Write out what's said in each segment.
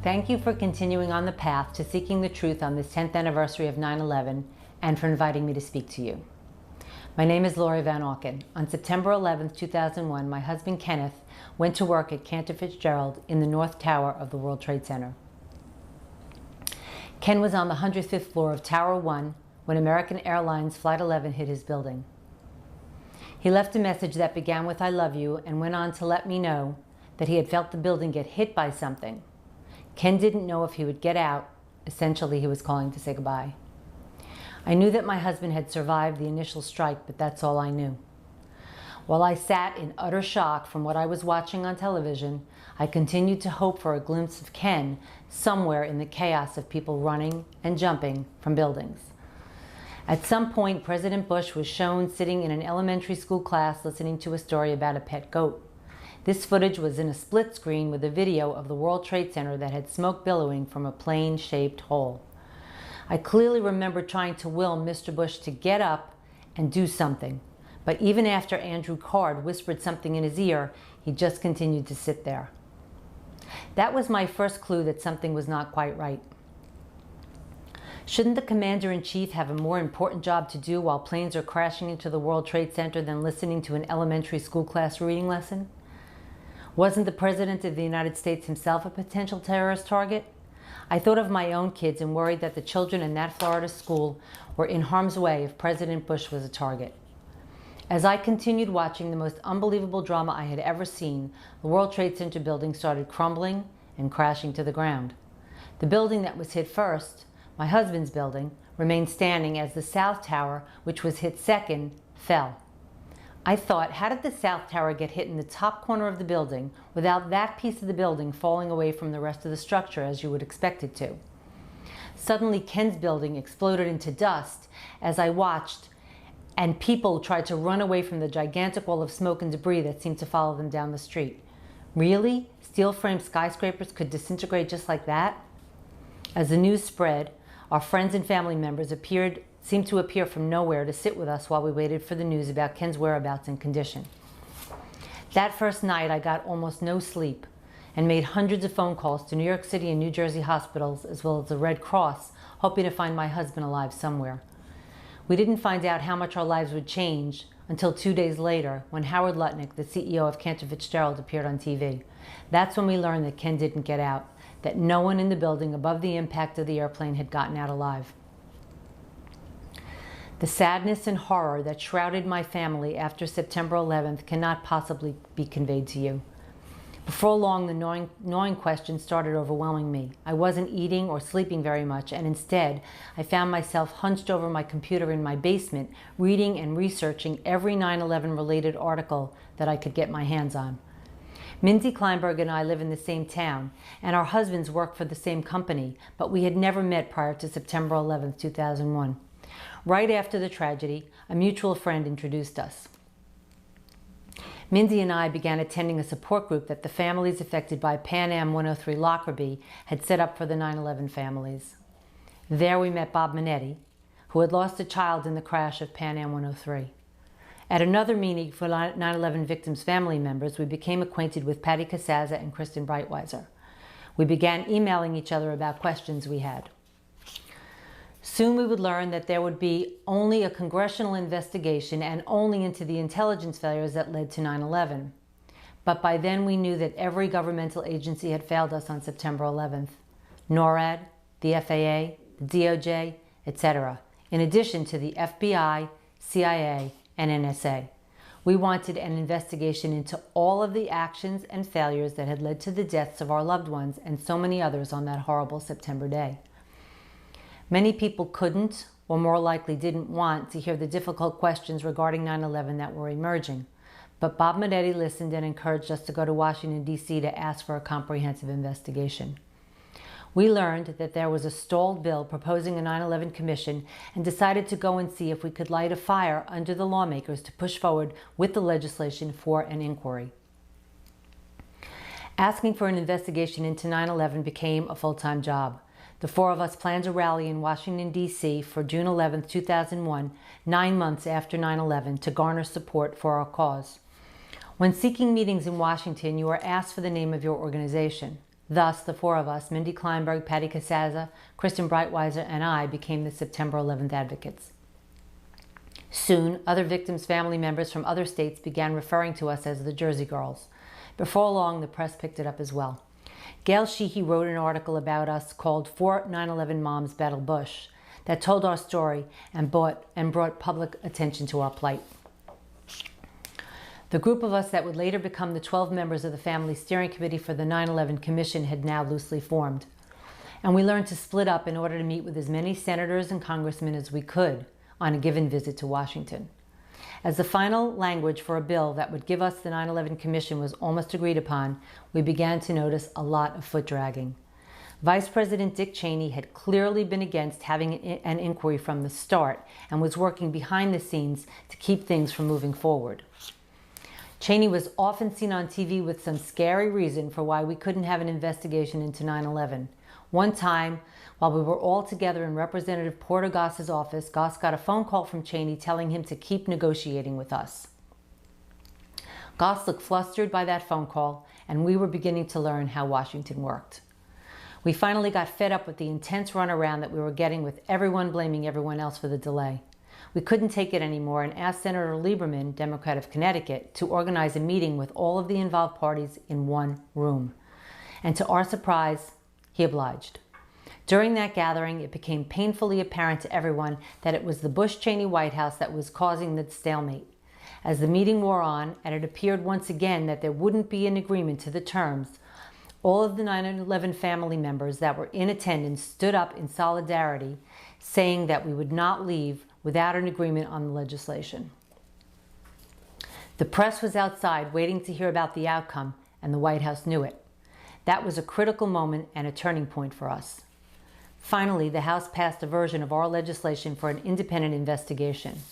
Thank you for continuing on the path to seeking the truth on this 10th anniversary of 9/11 and for inviting me to speak to you. My name is Laurie Van Auken. On September 11, 2001, my husband Kenneth went to work at Cantor Fitzgerald in the North Tower of the World Trade Center. Ken was on the 105th floor of Tower 1 when American Airlines Flight 11 hit his building. He left a message that began with "I love you" and went on to let me know that he had felt the building get hit by something. Ken didn't know if he would get out. Essentially, he was calling to say goodbye. I knew that my husband had survived the initial strike, but that's all I knew. While I sat in utter shock from what I was watching on television, I continued to hope for a glimpse of Ken somewhere in the chaos of people running and jumping from buildings. At some point, President Bush was shown sitting in an elementary school class listening to a story about a pet goat. This footage was in a split screen with a video of the World Trade Center that had smoke billowing from a plane-shaped hole. I clearly remember trying to will Mr. Bush to get up and do something, but even after Andrew Card whispered something in his ear, he just continued to sit there. That was my first clue that something was not quite right. Shouldn't the commander-in-chief have a more important job to do while planes are crashing into the World Trade Center than listening to an elementary school class reading lesson? Wasn't the President of the United States himself a potential terrorist target? I thought of my own kids and worried that the children in that Florida school were in harm's way if President Bush was a target. As I continued watching the most unbelievable drama I had ever seen, the World Trade Center building started crumbling and crashing to the ground. The building that was hit first, my husband's building, remained standing as the South Tower, which was hit second, fell. I thought, how did the South Tower get hit in the top corner of the building without that piece of the building falling away from the rest of the structure as you would expect it to? Suddenly, Ken's building exploded into dust as I watched, and people tried to run away from the gigantic wall of smoke and debris that seemed to follow them down the street. Really? Steel-framed skyscrapers could disintegrate just like that? As the news spread, our friends and family members seemed to appear from nowhere to sit with us while we waited for the news about Ken's whereabouts and condition. That first night, I got almost no sleep and made hundreds of phone calls to New York City and New Jersey hospitals, as well as the Red Cross, hoping to find my husband alive somewhere. We didn't find out how much our lives would change until 2 days later, when Howard Lutnick, the CEO of Cantor Fitzgerald, appeared on TV. That's when we learned that Ken didn't get out, that no one in the building above the impact of the airplane had gotten out alive. The sadness and horror that shrouded my family after September 11th cannot possibly be conveyed to you. Before long, the gnawing questions started overwhelming me. I wasn't eating or sleeping very much, and instead, I found myself hunched over my computer in my basement, reading and researching every 9/11 related article that I could get my hands on. Mindy Kleinberg and I live in the same town, and our husbands work for the same company, but we had never met prior to September 11th, 2001. Right after the tragedy, a mutual friend introduced us. Mindy and I began attending a support group that the families affected by Pan Am 103 Lockerbie had set up for the 9/11 families. There we met Bob Minetti, who had lost a child in the crash of Pan Am 103. At another meeting for 9/11 victims' family members, we became acquainted with Patty Casaza and Kristen Breitweiser. We began emailing each other about questions we had. Soon we would learn that there would be only a congressional investigation and only into the intelligence failures that led to 9/11. But by then we knew that every governmental agency had failed us on September 11th. NORAD, the FAA, the DOJ, etc., in addition to the FBI, CIA, and NSA. We wanted an investigation into all of the actions and failures that had led to the deaths of our loved ones and so many others on that horrible September day. Many people couldn't, or more likely didn't want, to hear the difficult questions regarding 9/11 that were emerging. But Bob Minetti listened and encouraged us to go to Washington, D.C. to ask for a comprehensive investigation. We learned that there was a stalled bill proposing a 9/11 commission and decided to go and see if we could light a fire under the lawmakers to push forward with the legislation for an inquiry. Asking for an investigation into 9/11 became a full-time job. The four of us planned a rally in Washington, D.C. for June 11, 2001, 9 months after 9/11, to garner support for our cause. When seeking meetings in Washington, you are asked for the name of your organization. Thus, the four of us, Mindy Kleinberg, Patty Casaza, Kristen Breitweiser, and I, became the September 11th advocates. Soon, other victims' family members from other states began referring to us as the Jersey Girls. Before long, the press picked it up as well. Gail Sheehy wrote an article about us called 4 9/11 Moms Battle Bush that told our story and brought public attention to our plight. The group of us that would later become the 12 members of the Family Steering Committee for the 9/11 Commission had now loosely formed. And we learned to split up in order to meet with as many senators and congressmen as we could on a given visit to Washington. As the final language for a bill that would give us the 9/11 Commission was almost agreed upon, we began to notice a lot of foot dragging. Vice President Dick Cheney had clearly been against having an inquiry from the start and was working behind the scenes to keep things from moving forward. Cheney was often seen on TV with some scary reason for why we couldn't have an investigation into 9/11. One time, while we were all together in Representative Porter Goss's office, Goss got a phone call from Cheney telling him to keep negotiating with us. Goss looked flustered by that phone call, and we were beginning to learn how Washington worked. We finally got fed up with the intense runaround that we were getting, with everyone blaming everyone else for the delay. We couldn't take it anymore and asked Senator Lieberman, Democrat of Connecticut, to organize a meeting with all of the involved parties in one room. And to our surprise, he obliged. During that gathering, it became painfully apparent to everyone that it was the Bush-Cheney White House that was causing the stalemate. As the meeting wore on, and it appeared once again that there wouldn't be an agreement to the terms, all of the 9/11 family members that were in attendance stood up in solidarity, saying that we would not leave without an agreement on the legislation. The press was outside waiting to hear about the outcome, and the White House knew it. That was a critical moment and a turning point for us. Finally, the House passed a version of our legislation for an independent investigation.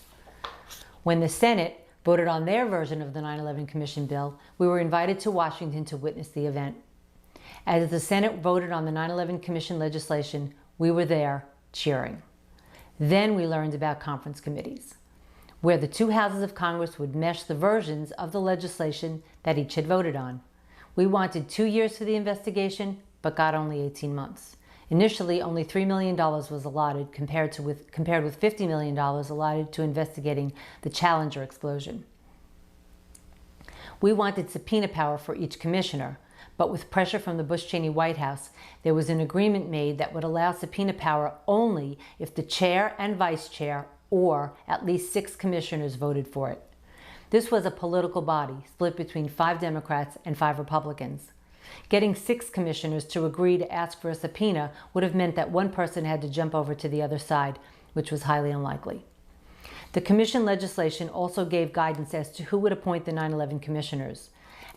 When the Senate voted on their version of the 9/11 Commission bill, we were invited to Washington to witness the event. As the Senate voted on the 9/11 Commission legislation, we were there cheering. Then we learned about conference committees, where the two houses of Congress would mesh the versions of the legislation that each had voted on. We wanted 2 years for the investigation, but got only 18 months. Initially, only $3 million was allotted, compared with $50 million allotted to investigating the Challenger explosion. We wanted subpoena power for each commissioner, but with pressure from the Bush-Cheney White House, there was an agreement made that would allow subpoena power only if the chair and vice chair, or at least 6 commissioners, voted for it. This was a political body split between 5 Democrats and 5 Republicans. Getting 6 commissioners to agree to ask for a subpoena would have meant that one person had to jump over to the other side, which was highly unlikely. The commission legislation also gave guidance as to who would appoint the 9/11 commissioners.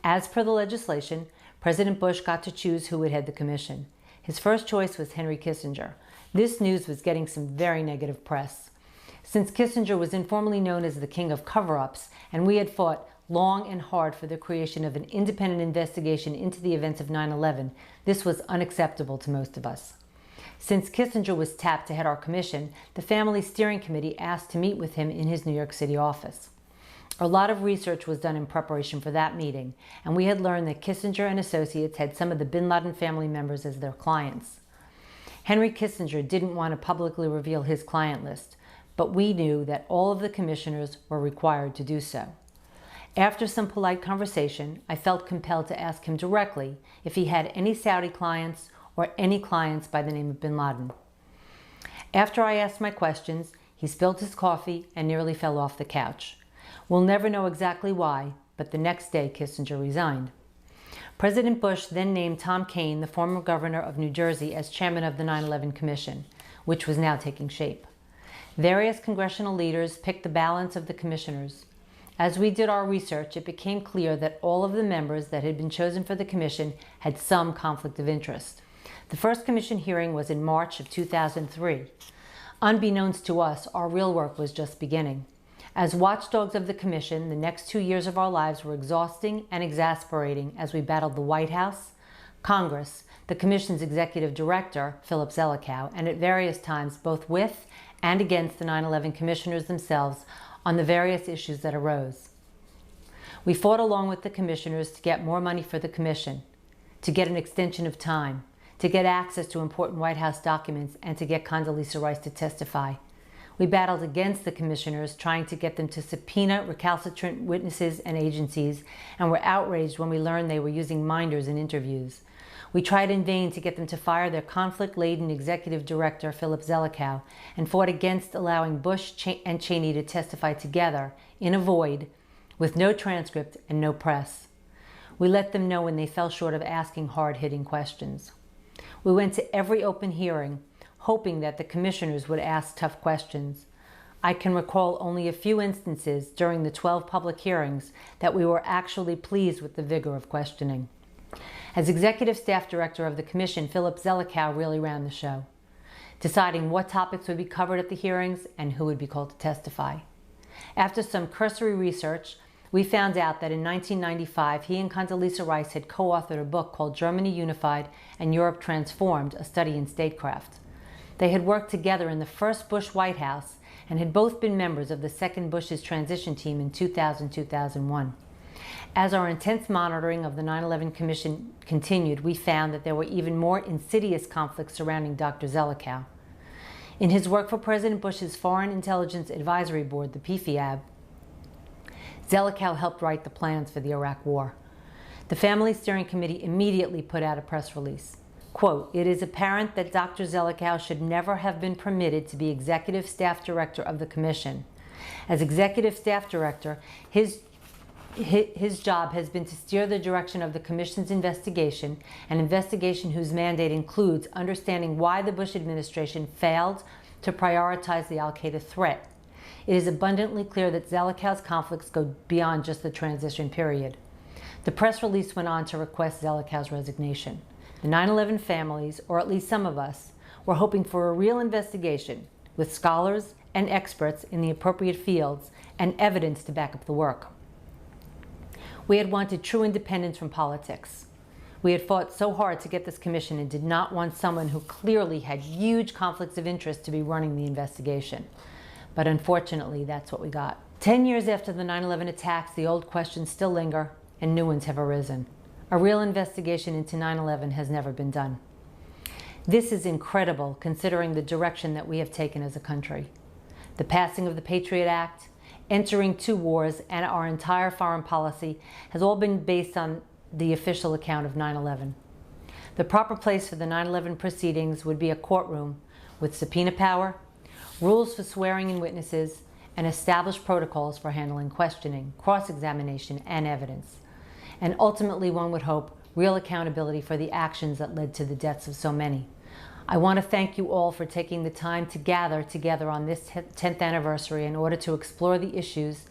As per the legislation, President Bush got to choose who would head the commission. His first choice was Henry Kissinger. This news was getting some very negative press. Since Kissinger was informally known as the king of cover-ups, and we had fought long and hard for the creation of an independent investigation into the events of 9/11, this was unacceptable to most of us. Since Kissinger was tapped to head our commission, the Family Steering Committee asked to meet with him in his New York City office. A lot of research was done in preparation for that meeting, and we had learned that Kissinger and associates had some of the Bin Laden family members as their clients. Henry Kissinger didn't want to publicly reveal his client list, but we knew that all of the commissioners were required to do so. After some polite conversation, I felt compelled to ask him directly if he had any Saudi clients or any clients by the name of Bin Laden. After I asked my questions, he spilled his coffee and nearly fell off the couch. We'll never know exactly why, but the next day Kissinger resigned. President Bush then named Tom Kean, the former governor of New Jersey, as chairman of the 9/11 Commission, which was now taking shape. Various congressional leaders picked the balance of the commissioners. As we did our research, it became clear that all of the members that had been chosen for the commission had some conflict of interest. The first commission hearing was in March of 2003. Unbeknownst to us, our real work was just beginning. As watchdogs of the commission, the next 2 years of our lives were exhausting and exasperating as we battled the White House, Congress, the commission's executive director, Philip Zelikow, and at various times both with and against the 9/11 commissioners themselves on the various issues that arose. We fought along with the commissioners to get more money for the commission. to get an extension of time, to get access to important White House documents, and to get Condoleezza Rice to testify. We battled against the commissioners, trying to get them to subpoena recalcitrant witnesses and agencies, and were outraged when we learned they were using minders in interviews. We tried in vain to get them to fire their conflict-laden executive director, Philip Zelikow, and fought against allowing Bush and Cheney to testify together in a void with no transcript and no press. We let them know when they fell short of asking hard-hitting questions. We went to every open hearing, hoping that the commissioners would ask tough questions. I can recall only a few instances during the 12 public hearings that we were actually pleased with the vigor of questioning. As executive staff director of the commission, Philip Zelikow really ran the show, deciding what topics would be covered at the hearings and who would be called to testify. After some cursory research, we found out that in 1995, he and Condoleezza Rice had co-authored a book called Germany Unified and Europe Transformed, a study in statecraft. They had worked together in the first Bush White House and had both been members of the second Bush's transition team in 2000-2001. As our intense monitoring of the 9/11 Commission continued, we found that there were even more insidious conflicts surrounding Dr. Zelikow. In his work for President Bush's Foreign Intelligence Advisory Board, the PFIAB, Zelikow helped write the plans for the Iraq War. The Family Steering Committee immediately put out a press release. Quote, "It is apparent that Dr. Zelikow should never have been permitted to be executive staff director of the Commission. As executive staff director, his job has been to steer the direction of the Commission's investigation, an investigation whose mandate includes understanding why the Bush administration failed to prioritize the al-Qaeda threat. It is abundantly clear that Zelikow's conflicts go beyond just the transition period." The press release went on to request Zelikow's resignation. The 9/11 families, or at least some of us, were hoping for a real investigation with scholars and experts in the appropriate fields and evidence to back up the work. We had wanted true independence from politics. We had fought so hard to get this commission and did not want someone who clearly had huge conflicts of interest to be running the investigation. But unfortunately, that's what we got. 10 years after the 9/11 attacks, the old questions still linger and new ones have arisen. A real investigation into 9/11 has never been done. This is incredible considering the direction that we have taken as a country. The passing of the Patriot Act, entering 2 wars, and our entire foreign policy has all been based on the official account of 9/11. The proper place for the 9/11 proceedings would be a courtroom with subpoena power, rules for swearing in witnesses, and established protocols for handling questioning, cross-examination, and evidence. And ultimately, one would hope, real accountability for the actions that led to the deaths of so many. I want to thank you all for taking the time to gather together on this 10th anniversary in order to explore the issues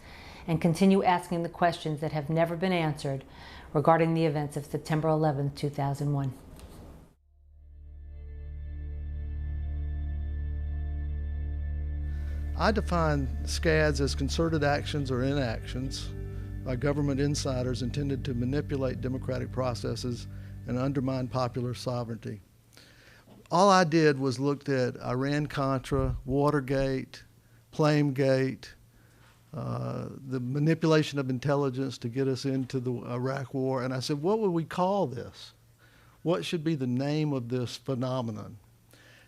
and continue asking the questions that have never been answered regarding the events of September 11, 2001. I define SCADs as concerted actions or inactions by government insiders intended to manipulate democratic processes and undermine popular sovereignty. All I did was looked at Iran-Contra, Watergate, Flamegate, the manipulation of intelligence to get us into the Iraq War, and I said, what would we call this? What should be the name of this phenomenon?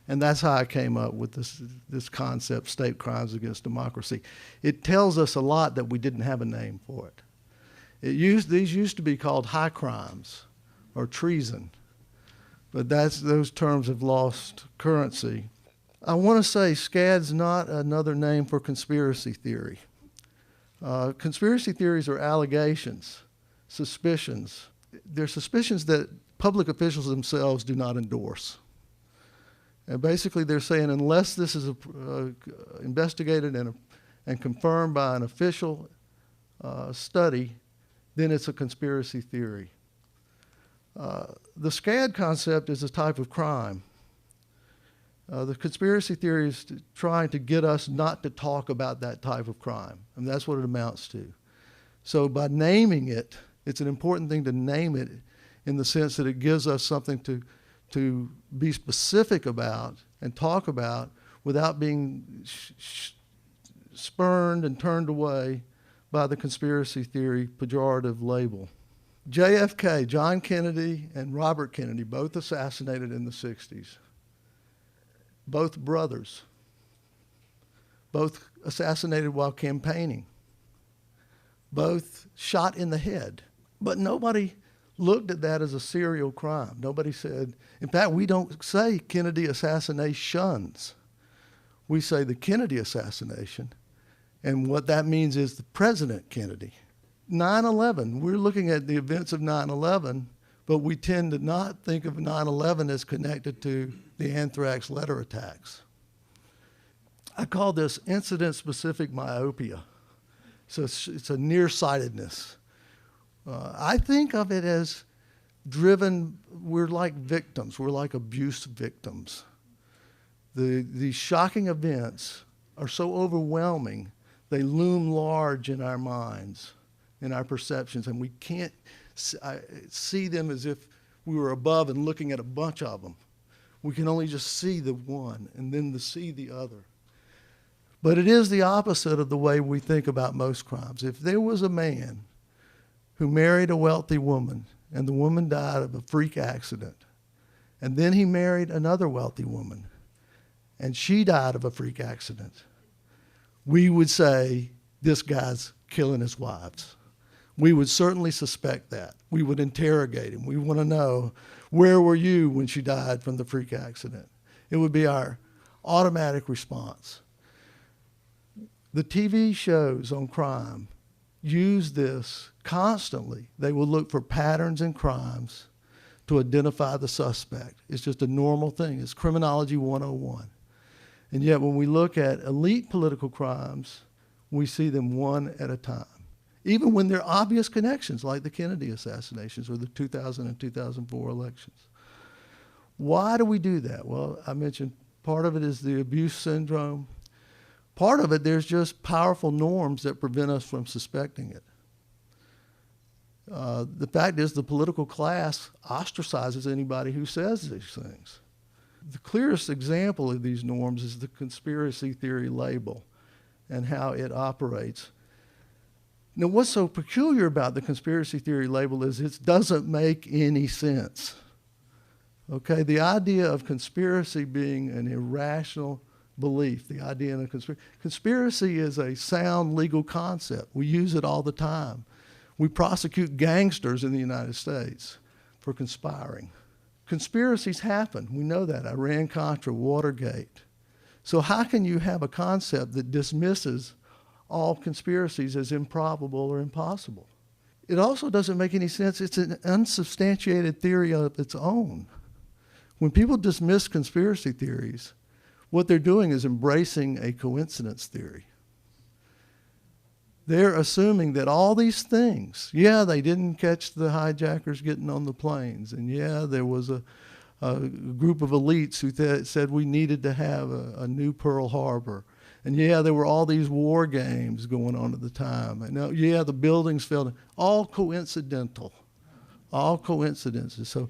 And that's how I came up with this concept, state crimes against democracy. It tells us a lot that we didn't have a name for it. These used to be called high crimes or treason, but those terms have lost currency. I want to say SCAD's not another name for conspiracy theory. Conspiracy theories are allegations, suspicions. They're suspicions that public officials themselves do not endorse. And basically they're saying unless this is investigated and confirmed by an official study, then it's a conspiracy theory. The SCAD concept is a type of crime. The conspiracy theory is trying to get us not to talk about that type of crime, and that's what it amounts to. So by naming it, it's an important thing to name it in the sense that it gives us something to be specific about and talk about without being spurned and turned away by the conspiracy theory pejorative label. JFK, John Kennedy, and Robert Kennedy, both assassinated in the 60s. Both brothers. Both assassinated while campaigning. Both shot in the head. But nobody looked at that as a serial crime. Nobody said, in fact, we don't say Kennedy assassinations. We say the Kennedy assassination. And what that means is the President Kennedy. 9/11, we're looking at the events of 9/11, but we tend to not think of 9/11 as connected to the anthrax letter attacks. I call this incident-specific myopia. So it's a nearsightedness. I think of it as driven, we're like victims, we're like abuse victims. These shocking events are so overwhelming, they loom large in our minds, in our perceptions, and we can't see them as if we were above and looking at a bunch of them. We can only just see the one and then see the other. But it is the opposite of the way we think about most crimes. If there was a man who married a wealthy woman and the woman died of a freak accident, and then he married another wealthy woman and she died of a freak accident, we would say, this guy's killing his wives. We would certainly suspect that. We would interrogate him. We want to know, where were you when she died from the freak accident? It would be our automatic response. The TV shows on crime use this constantly. They will look for patterns in crimes to identify the suspect. It's just a normal thing. It's criminology 101. And yet when we look at elite political crimes, we see them one at a time. Even when there are obvious connections, like the Kennedy assassinations or the 2000 and 2004 elections. Why do we do that? Well, I mentioned part of it is the abuse syndrome. Part of it, there's just powerful norms that prevent us from suspecting it. The fact is the political class ostracizes anybody who says these things. The clearest example of these norms is the conspiracy theory label and how it operates. Now, what's so peculiar about the conspiracy theory label is it doesn't make any sense. Okay, the idea of conspiracy being an irrational belief, the idea in a conspiracy is a sound legal concept. We use it all the time. We prosecute gangsters in the United States for conspiring. Conspiracies happen. We know that. Iran-Contra, Watergate. So how can you have a concept that dismisses all conspiracies as improbable or impossible? It also doesn't make any sense. It's an unsubstantiated theory of its own. When people dismiss conspiracy theories, what they're doing is embracing a coincidence theory. They're assuming that all these things, yeah, they didn't catch the hijackers getting on the planes, and yeah, there was a group of elites who said we needed to have a new Pearl Harbor. And yeah, there were all these war games going on at the time. And yeah, the buildings fell down. All coincidental. All coincidences. So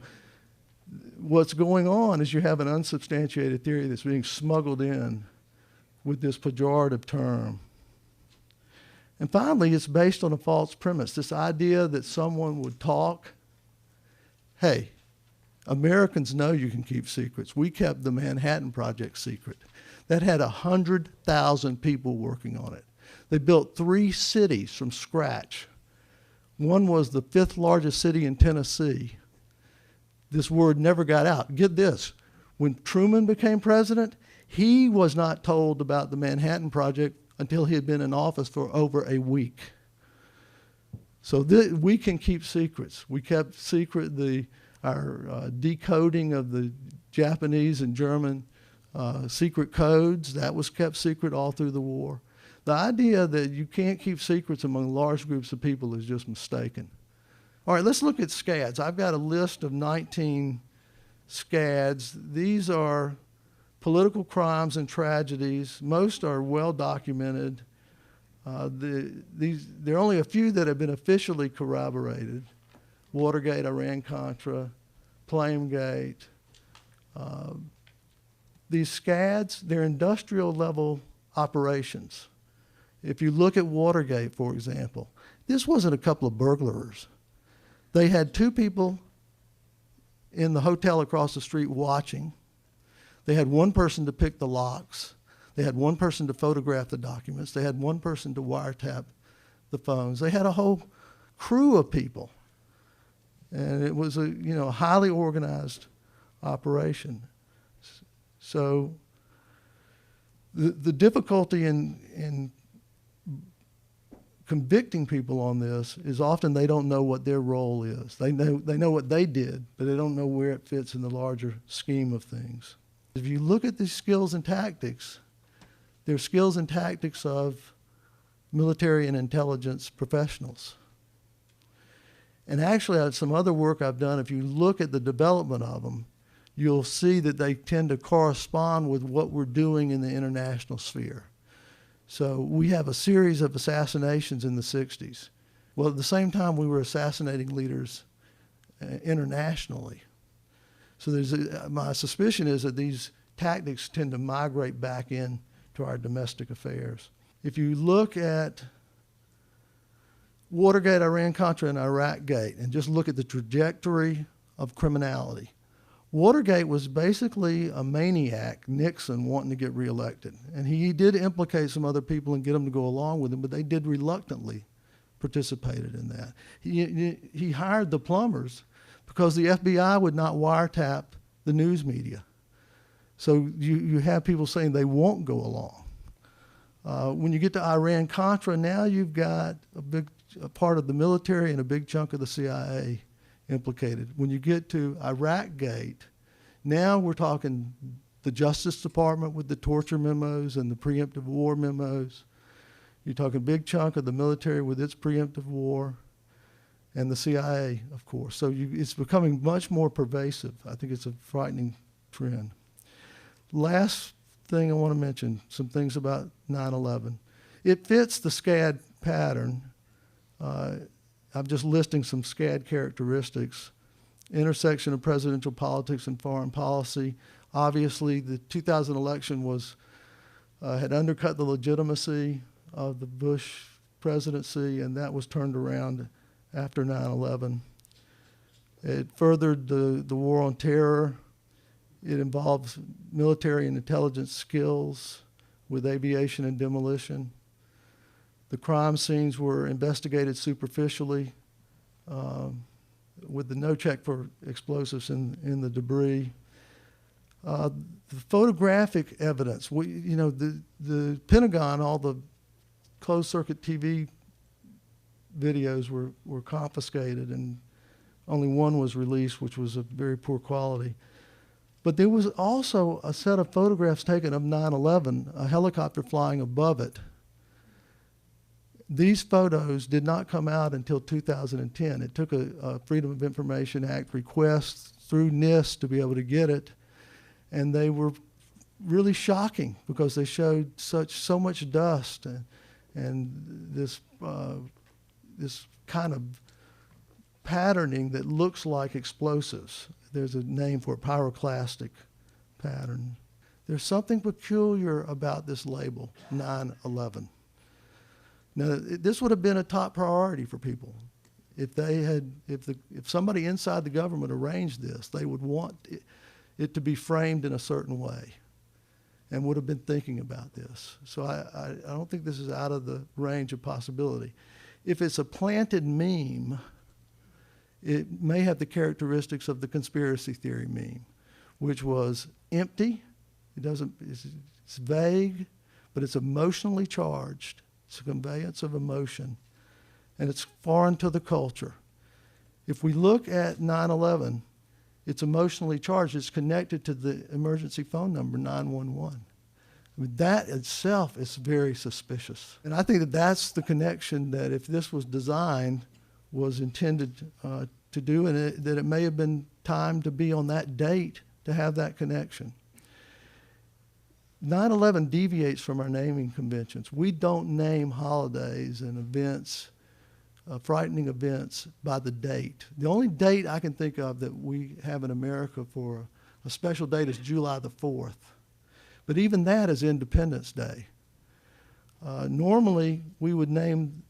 what's going on is you have an unsubstantiated theory that's being smuggled in with this pejorative term. And finally, it's based on a false premise, this idea that someone would talk. Hey, Americans know you can keep secrets. We kept the Manhattan Project secret. That had 100,000 people working on it. They built 3 cities from scratch. One was the 5th largest city in Tennessee. This word never got out. Get this, when Truman became president, he was not told about the Manhattan Project until he had been in office for over a week. So we can keep secrets. We kept secret our decoding of the Japanese and German secret codes. That was kept secret all through the war. The idea that you can't keep secrets among large groups of people is just mistaken. All right, let's look at SCADs. I've got a list of 19 SCADs. These are political crimes and tragedies. Most are well documented. There are only a few that have been officially corroborated. Watergate, Iran-Contra, Flamegate. These SCADs, they're industrial level operations. If you look at Watergate, for example, this wasn't a couple of burglars. They had two people in the hotel across the street watching. They had one person to pick the locks. They had one person to photograph the documents. They had one person to wiretap the phones. They had a whole crew of people. And it was a highly organized operation. So the difficulty in convicting people on this is often they don't know what their role is. They know what they did, but they don't know where it fits in the larger scheme of things. If you look at these skills and tactics, they're skills and tactics of military and intelligence professionals. And actually, some other work I've done, if you look at the development of them, you'll see that they tend to correspond with what we're doing in the international sphere. So we have a series of assassinations in the 60s. Well, at the same time, we were assassinating leaders internationally. So my suspicion is that these tactics tend to migrate back in to our domestic affairs. If you look at Watergate, Iran-Contra, and Iraq-Gate, and just look at the trajectory of criminality, Watergate was basically a maniac, Nixon, wanting to get reelected. And he did implicate some other people and get them to go along with him, but they did reluctantly participated in that. He hired the plumbers because the FBI would not wiretap the news media. So you have people saying they won't go along. When you get to Iran-Contra, now you've got a part of the military and a big chunk of the CIA implicated. When you get to Iraq-Gate, now we're talking the Justice Department with the torture memos and the preemptive war memos. You're talking a big chunk of the military with its preemptive war, and the CIA, of course. So it's becoming much more pervasive. I think it's a frightening trend. Last thing I want to mention, some things about 9/11. It fits the SCAD pattern. I'm just listing some SCAD characteristics. Intersection of presidential politics and foreign policy. Obviously, the 2000 election had undercut the legitimacy of the Bush presidency, and that was turned around after 9/11. It furthered the war on terror. It involves military and intelligence skills with aviation and demolition. The crime scenes were investigated superficially with the no check for explosives in the debris. The photographic evidence, the Pentagon, all the closed-circuit TV videos were confiscated, and only one was released, which was of very poor quality. But there was also a set of photographs taken of 9/11, a helicopter flying above it. These photos did not come out until 2010. It took a Freedom of Information Act request through NIST to be able to get it, and they were really shocking because they showed so much dust and this kind of patterning that looks like explosives. There's a name for it, pyroclastic pattern. There's something peculiar about this label, 9/11. Now, this would have been a top priority for people. If somebody inside the government arranged this, they would want it to be framed in a certain way and would have been thinking about this. So I don't think this is out of the range of possibility. If it's a planted meme, it may have the characteristics of the conspiracy theory meme, which was empty. It's vague, but it's emotionally charged. It's a conveyance of emotion, and it's foreign to the culture. If we look at 9/11, it's emotionally charged. It's connected to the emergency phone number 911. I mean, that itself is very suspicious. And I think that that's the connection that if this was designed, was intended to do, and that it may have been time to be on that date to have that connection. 9/11 deviates from our naming conventions. We don't name holidays and events, frightening events, by the date. The only date I can think of that we have in America for a special date is July the 4th. But even that is Independence Day. Normally, we would name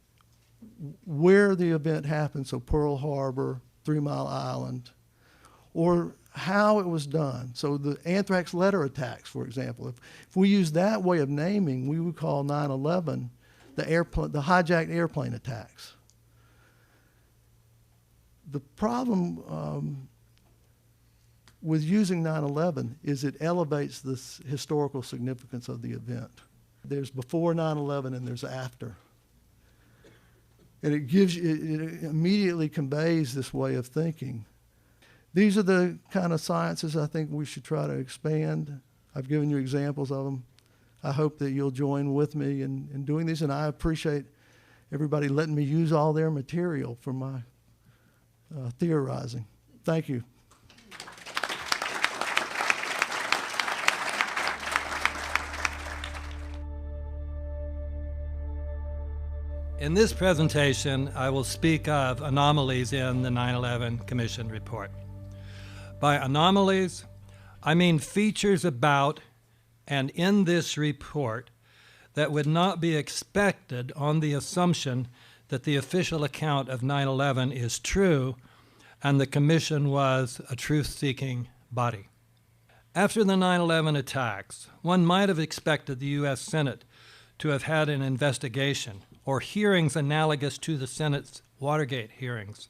where the event happened, so Pearl Harbor, 3 Mile Island, or how it was done. So the anthrax letter attacks, for example, if we use that way of naming, we would call 9/11 the hijacked airplane attacks. The problem with using 9/11 is it elevates the historical significance of the event. There's before 9/11 and there's after. And it immediately conveys this way of thinking. These are the kind of sciences I think we should try to expand. I've given you examples of them. I hope that you'll join with me in doing these, and I appreciate everybody letting me use all their material for my theorizing. Thank you. In this presentation, I will speak of anomalies in the 9/11 Commission report. By anomalies, I mean features about and in this report that would not be expected on the assumption that the official account of 9/11 is true and the Commission was a truth-seeking body. After the 9/11 attacks, one might have expected the U.S. Senate to have had an investigation or hearings analogous to the Senate's Watergate hearings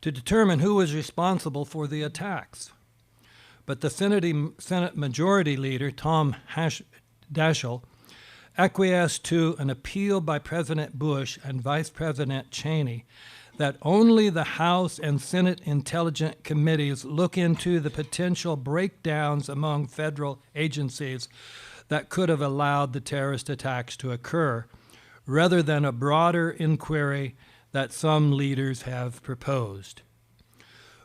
to determine who was responsible for the attacks. But the Senate Majority Leader, Tom Daschle, acquiesced to an appeal by President Bush and Vice President Cheney that only the House and Senate Intelligence Committees look into the potential breakdowns among federal agencies that could have allowed the terrorist attacks to occur, rather than a broader inquiry that some leaders have proposed.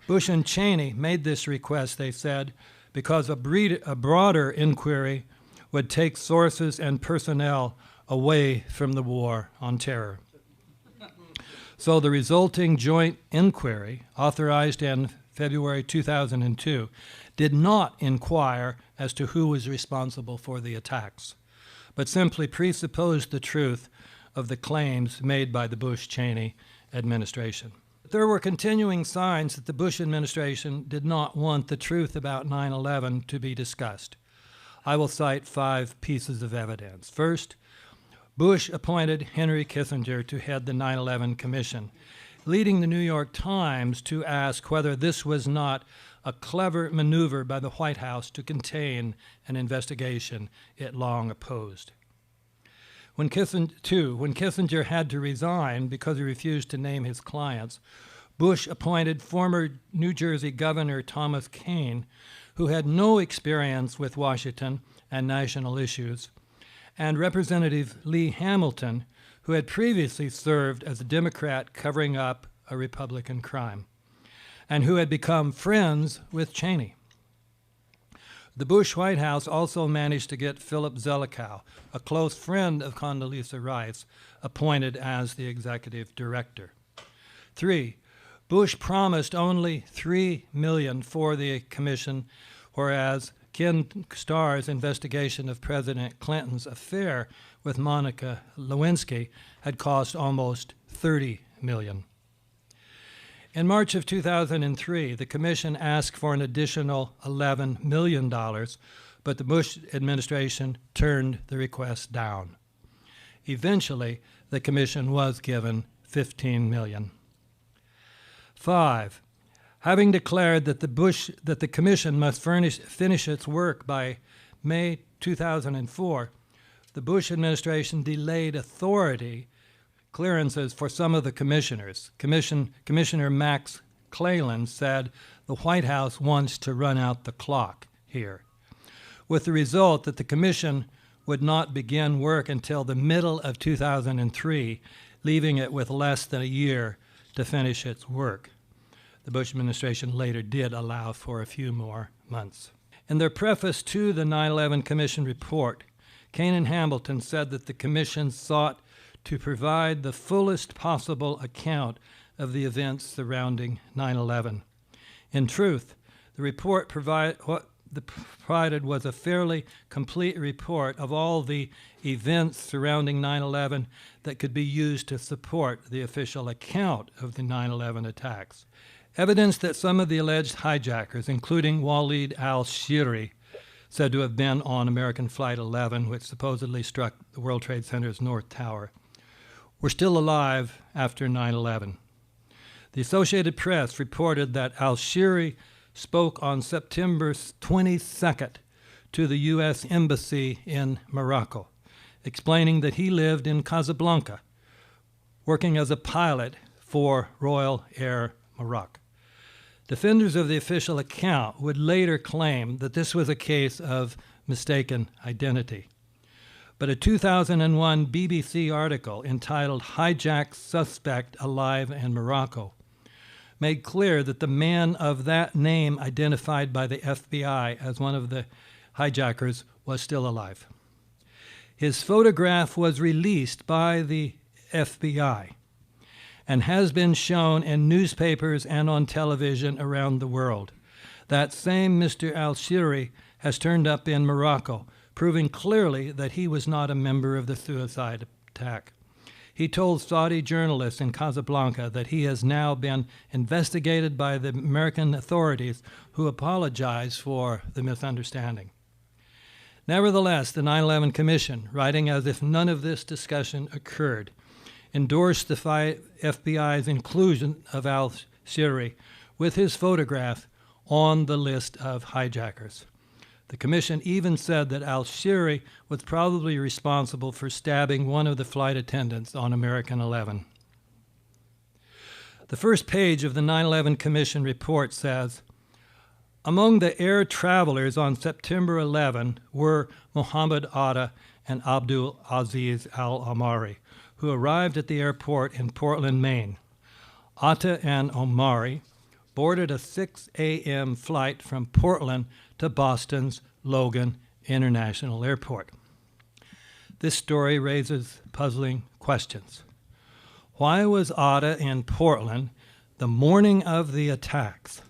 Bush and Cheney made this request, they said, because a broader inquiry would take sources and personnel away from the war on terror. So the resulting joint inquiry, authorized in February 2002, did not inquire as to who was responsible for the attacks, but simply presupposed the truth of the claims made by the Bush-Cheney administration. There were continuing signs that the Bush administration did not want the truth about 9/11 to be discussed. I will cite 5 pieces of evidence. First, Bush appointed Henry Kissinger to head the 9/11 Commission, leading the New York Times to ask whether this was not a clever maneuver by the White House to contain an investigation it long opposed. When Kissinger had to resign because he refused to name his clients, Bush appointed former New Jersey Governor Thomas Kean, who had no experience with Washington and national issues, and Representative Lee Hamilton, who had previously served as a Democrat covering up a Republican crime, and who had become friends with Cheney. The Bush White House also managed to get Philip Zelikow, a close friend of Condoleezza Rice, appointed as the executive director. 3, Bush promised only $3 million for the commission, whereas Ken Starr's investigation of President Clinton's affair with Monica Lewinsky had cost almost $30 million. In March of 2003, the commission asked for an additional $11 million, but the Bush administration turned the request down. Eventually, the commission was given $15 million. 5, having declared that the commission must finish its work by May 2004, the Bush administration delayed authority clearances for some of the commissioners. Commissioner Max Cleland said the White House wants to run out the clock here, with the result that the commission would not begin work until the middle of 2003, leaving it with less than a year to finish its work. The Bush administration later did allow for a few more months. In their preface to the 9/11 Commission report, Kean and Hamilton said that the commission sought to provide the fullest possible account of the events surrounding 9/11. In truth, the report provided was a fairly complete report of all the events surrounding 9/11 that could be used to support the official account of the 9/11 attacks. Evidence that some of the alleged hijackers, including Walid al-Shiri, said to have been on American Flight 11, which supposedly struck the World Trade Center's North Tower, were still alive after 9/11. The Associated Press reported that al-Shiri spoke on September 22nd to the U.S. Embassy in Morocco, explaining that he lived in Casablanca, working as a pilot for Royal Air Maroc. Defenders of the official account would later claim that this was a case of mistaken identity. But a 2001 BBC article entitled "Hijacked Suspect Alive in Morocco" made clear that the man of that name identified by the FBI as one of the hijackers was still alive. His photograph was released by the FBI and has been shown in newspapers and on television around the world. That same Mr. al-Shiri has turned up in Morocco, proving clearly that he was not a member of the suicide attack. He told Saudi journalists in Casablanca that he has now been investigated by the American authorities, who apologize for the misunderstanding. Nevertheless, the 9/11 Commission, writing as if none of this discussion occurred, endorsed the FBI's inclusion of al-Shiri with his photograph on the list of hijackers. The commission even said that al-Shiri was probably responsible for stabbing one of the flight attendants on American 11. The first page of the 9/11 Commission report says, among the air travelers on September 11 were Mohammed Atta and Abdul Aziz al-Omari, who arrived at the airport in Portland, Maine. Atta and Omari boarded a 6 a.m. flight from Portland to Boston's Logan International Airport. This story raises puzzling questions. Why was Atta in Portland the morning of the attacks?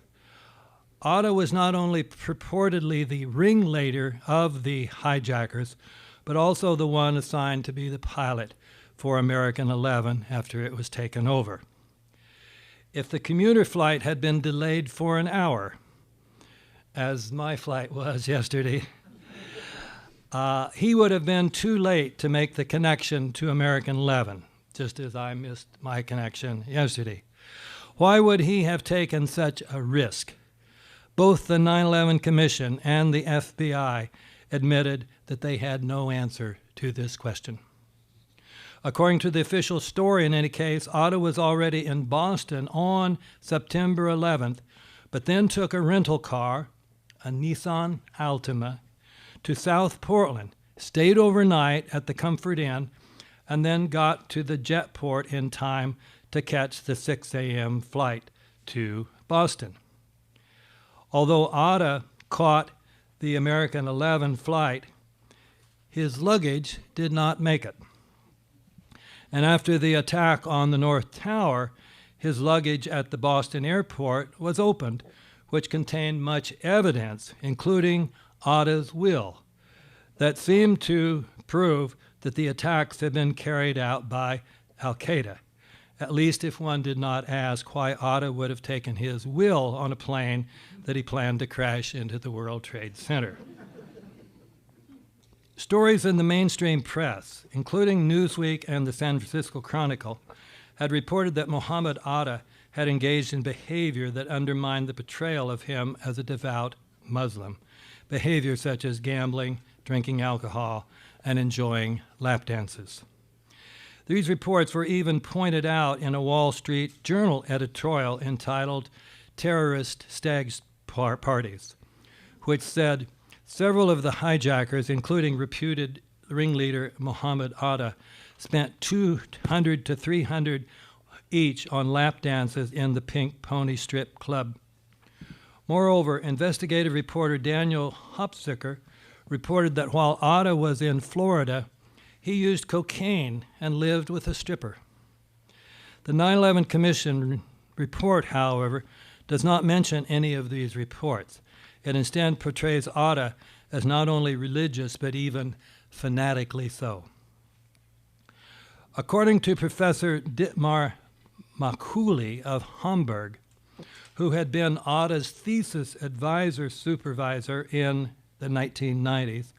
Atta was not only purportedly the ringleader of the hijackers, but also the one assigned to be the pilot for American 11 after it was taken over. If the commuter flight had been delayed for an hour, as my flight was yesterday, he would have been too late to make the connection to American 11, just as I missed my connection yesterday. Why would he have taken such a risk? Both the 9/11 Commission and the FBI admitted that they had no answer to this question. According to the official story, in any case, Atta was already in Boston on September 11th, but then took a rental car, a Nissan Altima, to South Portland, stayed overnight at the Comfort Inn, and then got to the jetport in time to catch the 6 a.m. flight to Boston. Although Atta caught the American 11 flight, his luggage did not make it. And after the attack on the North Tower, his luggage at the Boston airport was opened, which contained much evidence, including Atta's will, that seemed to prove that the attacks had been carried out by al-Qaeda, at least if one did not ask why Atta would have taken his will on a plane that he planned to crash into the World Trade Center. Stories in the mainstream press, including Newsweek and the San Francisco Chronicle, had reported that Mohammed Atta had engaged in behavior that undermined the portrayal of him as a devout Muslim, behavior such as gambling, drinking alcohol, and enjoying lap dances. These reports were even pointed out in a Wall Street Journal editorial entitled "Terrorist Stag Parties," which said, several of the hijackers, including reputed ringleader Mohammed Atta, spent $200 to $300 each on lap dances in the Pink Pony Strip Club. Moreover, investigative reporter Daniel Hopsicker reported that while Atta was in Florida, he used cocaine and lived with a stripper. The 9/11 Commission report, however, does not mention any of these reports. It instead portrays Atta as not only religious, but even fanatically so. According to Professor Dietmar Marculi of Hamburg, who had been Atta's thesis advisor supervisor in the 1990s.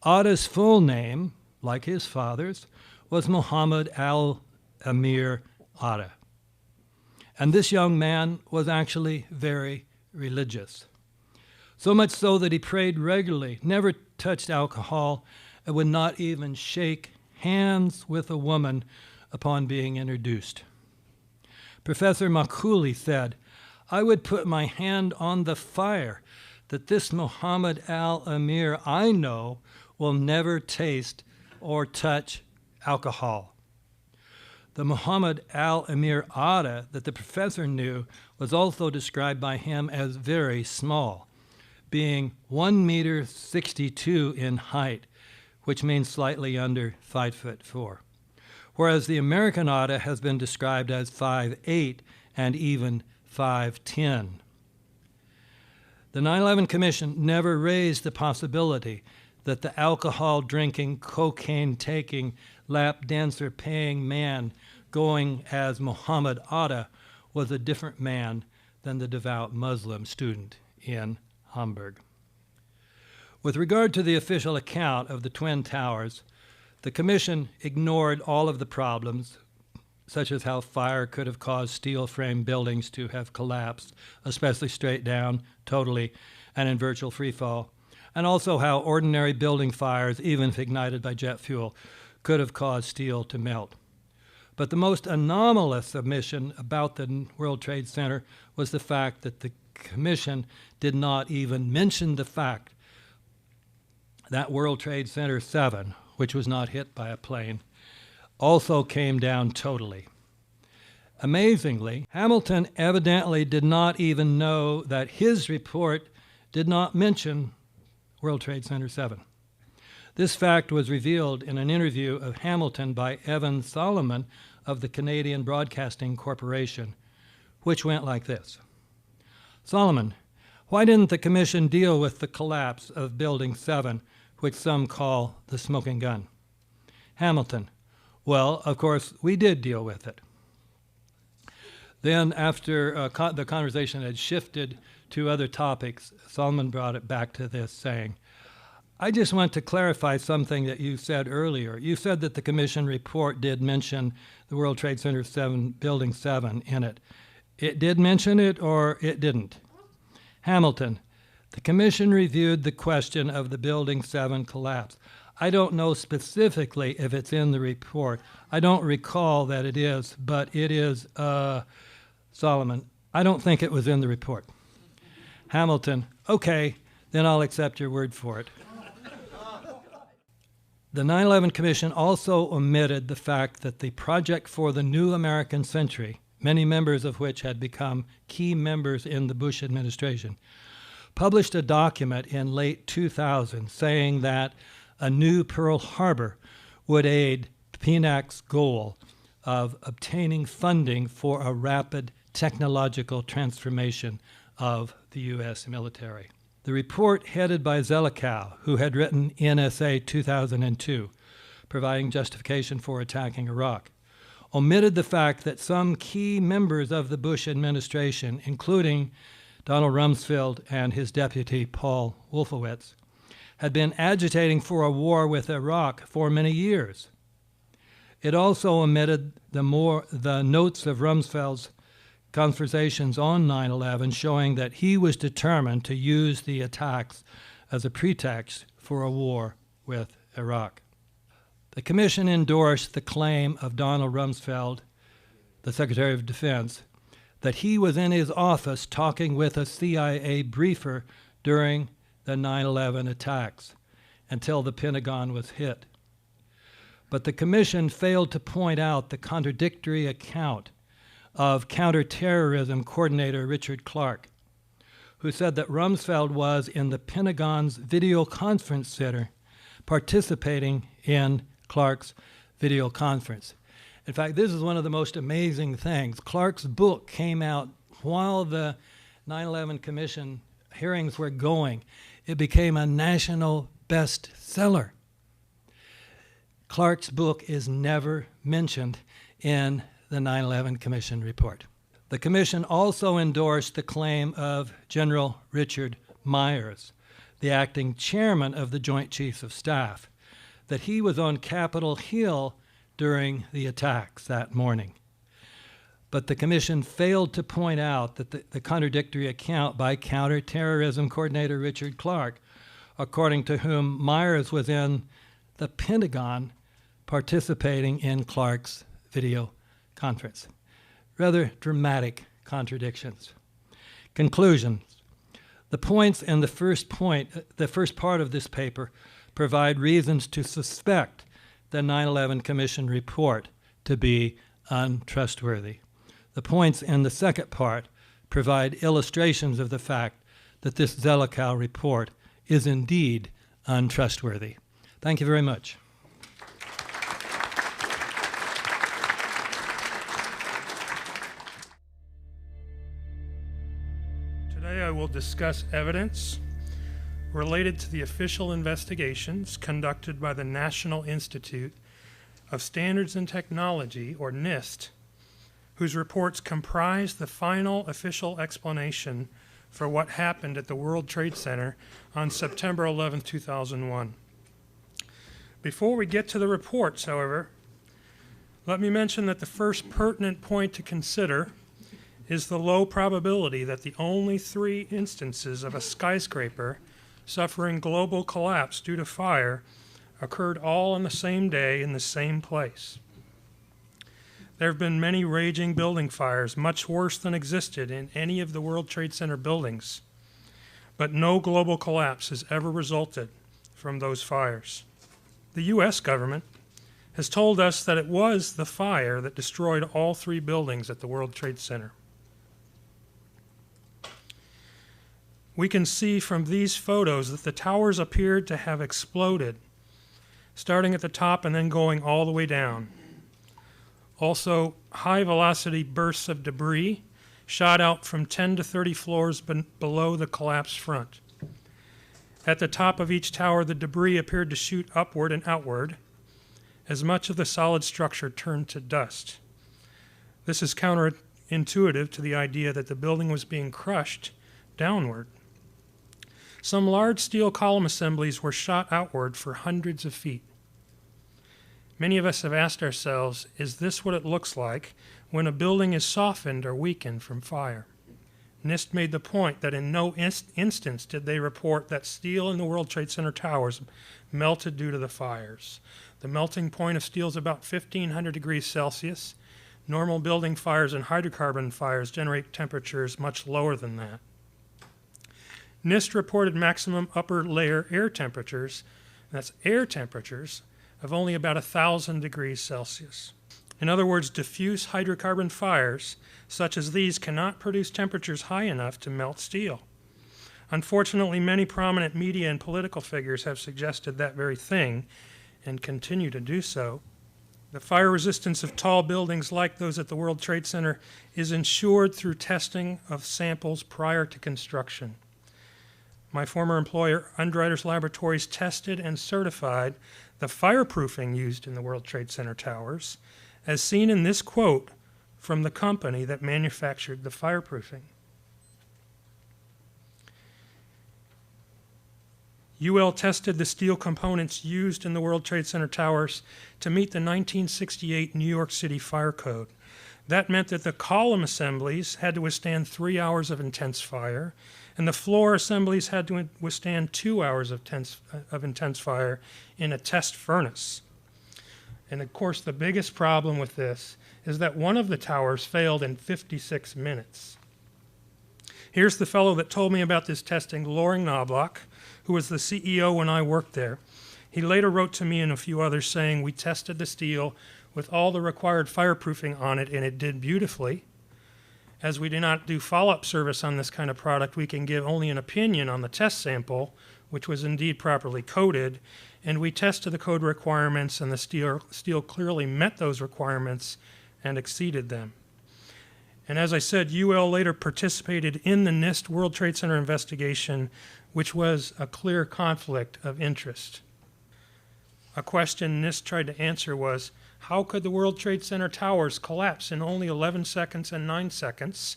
Atta's full name, like his father's, was Muhammad al-Amir Atta. And this young man was actually very religious. So much so that he prayed regularly, never touched alcohol, and would not even shake hands with a woman upon being introduced. Professor Macaulay said, "I would put my hand on the fire that this Muhammad al-Amir I know will never taste or touch alcohol." The Muhammad al-Amir Atta that the professor knew was also described by him as very small, being 1.62 meters in height, which means slightly under 5'4", whereas the American Atta has been described as 5'8" and even 5'10". The 9/11 Commission never raised the possibility that the alcohol-drinking, cocaine-taking, lap dancer-paying man going as Muhammad Atta was a different man than the devout Muslim student in Hamburg. With regard to the official account of the Twin Towers, the Commission ignored all of the problems, such as how fire could have caused steel frame buildings to have collapsed, especially straight down, totally, and in virtual free fall, and also how ordinary building fires, even if ignited by jet fuel, could have caused steel to melt. But the most anomalous omission about the World Trade Center was the fact that the Commission did not even mention the fact that World Trade Center 7, which was not hit by a plane, also came down totally. Amazingly, Hamilton evidently did not even know that his report did not mention World Trade Center 7. This fact was revealed in an interview of Hamilton by Evan Solomon of the Canadian Broadcasting Corporation, which went like this. "Solomon, why didn't the Commission deal with the collapse of Building 7, which some call the smoking gun?" Hamilton, "Well, of course, we did deal with it." Then, after the conversation had shifted to other topics, Solomon brought it back to this, saying, "I just want to clarify something that you said earlier. You said that the Commission report did mention the World Trade Center 7, Building 7 in it. It did mention it or it didn't?" Hamilton, "The Commission reviewed the question of the Building 7 collapse. I don't know specifically if it's in the report. I don't recall that it is, but it is, Solomon, I don't think it was in the report." Hamilton, "Okay, then I'll accept your word for it." The 9/11 Commission also omitted the fact that the Project for the New American Century, many members of which had become key members in the Bush administration, published a document in late 2000 saying that a new Pearl Harbor would aid PNAC's goal of obtaining funding for a rapid technological transformation of the U.S. military. The report, headed by Zelikow, who had written NSA 2002, providing justification for attacking Iraq, omitted the fact that some key members of the Bush administration, including Donald Rumsfeld and his deputy Paul Wolfowitz, had been agitating for a war with Iraq for many years. It also omitted the notes of Rumsfeld's conversations on 9/11 showing that he was determined to use the attacks as a pretext for a war with Iraq. The Commission endorsed the claim of Donald Rumsfeld, the Secretary of Defense, that he was in his office talking with a CIA briefer during the 9/11 attacks until the Pentagon was hit. But the Commission failed to point out the contradictory account of counterterrorism coordinator Richard Clark, who said that Rumsfeld was in the Pentagon's video conference center participating in Clark's video conference. In fact, this is one of the most amazing things. Clark's book came out while the 9/11 Commission hearings were going. It became a national bestseller. Clark's book is never mentioned in the 9/11 Commission report. The Commission also endorsed the claim of General Richard Myers, the acting chairman of the Joint Chiefs of Staff, that he was on Capitol Hill during the attacks that morning. But the Commission failed to point out that the contradictory account by Counterterrorism Coordinator Richard Clark, according to whom Myers was in the Pentagon participating in Clark's video conference. Rather dramatic contradictions. Conclusions. The points in the first part of this paper provide reasons to suspect the 9/11 Commission report to be untrustworthy. The points in the second part provide illustrations of the fact that this Zelikow report is indeed untrustworthy. Thank you very much. Today I will discuss evidence related to the official investigations conducted by the National Institute of Standards and Technology, or NIST, whose reports comprise the final official explanation for what happened at the World Trade Center on September 11, 2001. Before we get to the reports, however, let me mention that the first pertinent point to consider is the low probability that the only 3 instances of a skyscraper suffering global collapse due to fire occurred all on the same day in the same place. There have been many raging building fires, much worse than existed in any of the World Trade Center buildings, but no global collapse has ever resulted from those fires. The U.S. government has told us that it was the fire that destroyed all 3 buildings at the World Trade Center. We can see from these photos that the towers appeared to have exploded, starting at the top and then going all the way down. Also, high-velocity bursts of debris shot out from 10 to 30 floors below the collapsed front. At the top of each tower, the debris appeared to shoot upward and outward as much of the solid structure turned to dust. This is counterintuitive to the idea that the building was being crushed downward. Some large steel column assemblies were shot outward for hundreds of feet. Many of us have asked ourselves, is this what it looks like when a building is softened or weakened from fire? NIST made the point that in no instance did they report that steel in the World Trade Center towers melted due to the fires. The melting point of steel is about 1,500 degrees Celsius. Normal building fires and hydrocarbon fires generate temperatures much lower than that. NIST reported maximum upper layer air temperatures, that's air temperatures, of only about 1,000 degrees Celsius. In other words, diffuse hydrocarbon fires such as these cannot produce temperatures high enough to melt steel. Unfortunately, many prominent media and political figures have suggested that very thing and continue to do so. The fire resistance of tall buildings like those at the World Trade Center is ensured through testing of samples prior to construction. My former employer, Underwriters Laboratories, tested and certified the fireproofing used in the World Trade Center towers, as seen in this quote from the company that manufactured the fireproofing. UL tested the steel components used in the World Trade Center towers to meet the 1968 New York City Fire Code. That meant that the column assemblies had to withstand 3 hours of intense fire, and the floor assemblies had to withstand 2 hours of intense fire in a test furnace. And of course, the biggest problem with this is that one of the towers failed in 56 minutes. Here's the fellow that told me about this testing, Loring Knobloch, who was the CEO when I worked there. He later wrote to me and a few others saying, "We tested the steel with all the required fireproofing on it, and it did beautifully. As we do not do follow-up service on this kind of product, we can give only an opinion on the test sample, which was indeed properly coded, and we tested the code requirements, and the steel clearly met those requirements and exceeded them." And as I said, UL later participated in the NIST World Trade Center investigation, which was a clear conflict of interest. A question NIST tried to answer was, how could the World Trade Center towers collapse in only 11 seconds and 9 seconds,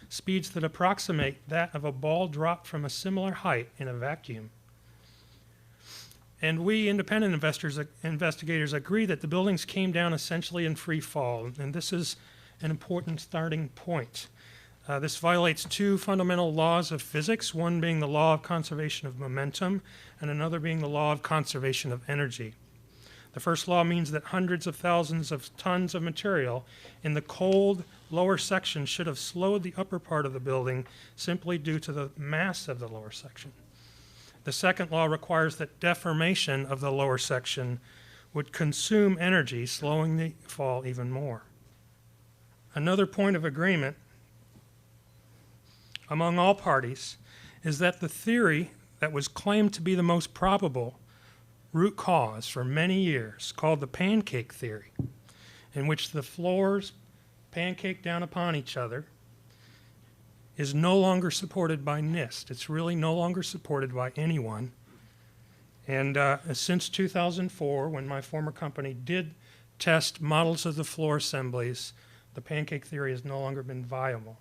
speeds that approximate that of a ball dropped from a similar height in a vacuum? And we independent investigators agree that the buildings came down essentially in free fall, and this is an important starting point. This violates two fundamental laws of physics, one being the law of conservation of momentum, and another being the law of conservation of energy. The first law means that hundreds of thousands of tons of material in the cold lower section should have slowed the upper part of the building simply due to the mass of the lower section. The second law requires that deformation of the lower section would consume energy, slowing the fall even more. Another point of agreement among all parties is that the theory that was claimed to be the most probable root cause for many years, called the pancake theory, in which the floors pancake down upon each other, is no longer supported by NIST. It's really no longer supported by anyone. And since 2004, when my former company did test models of the floor assemblies, the pancake theory has no longer been viable.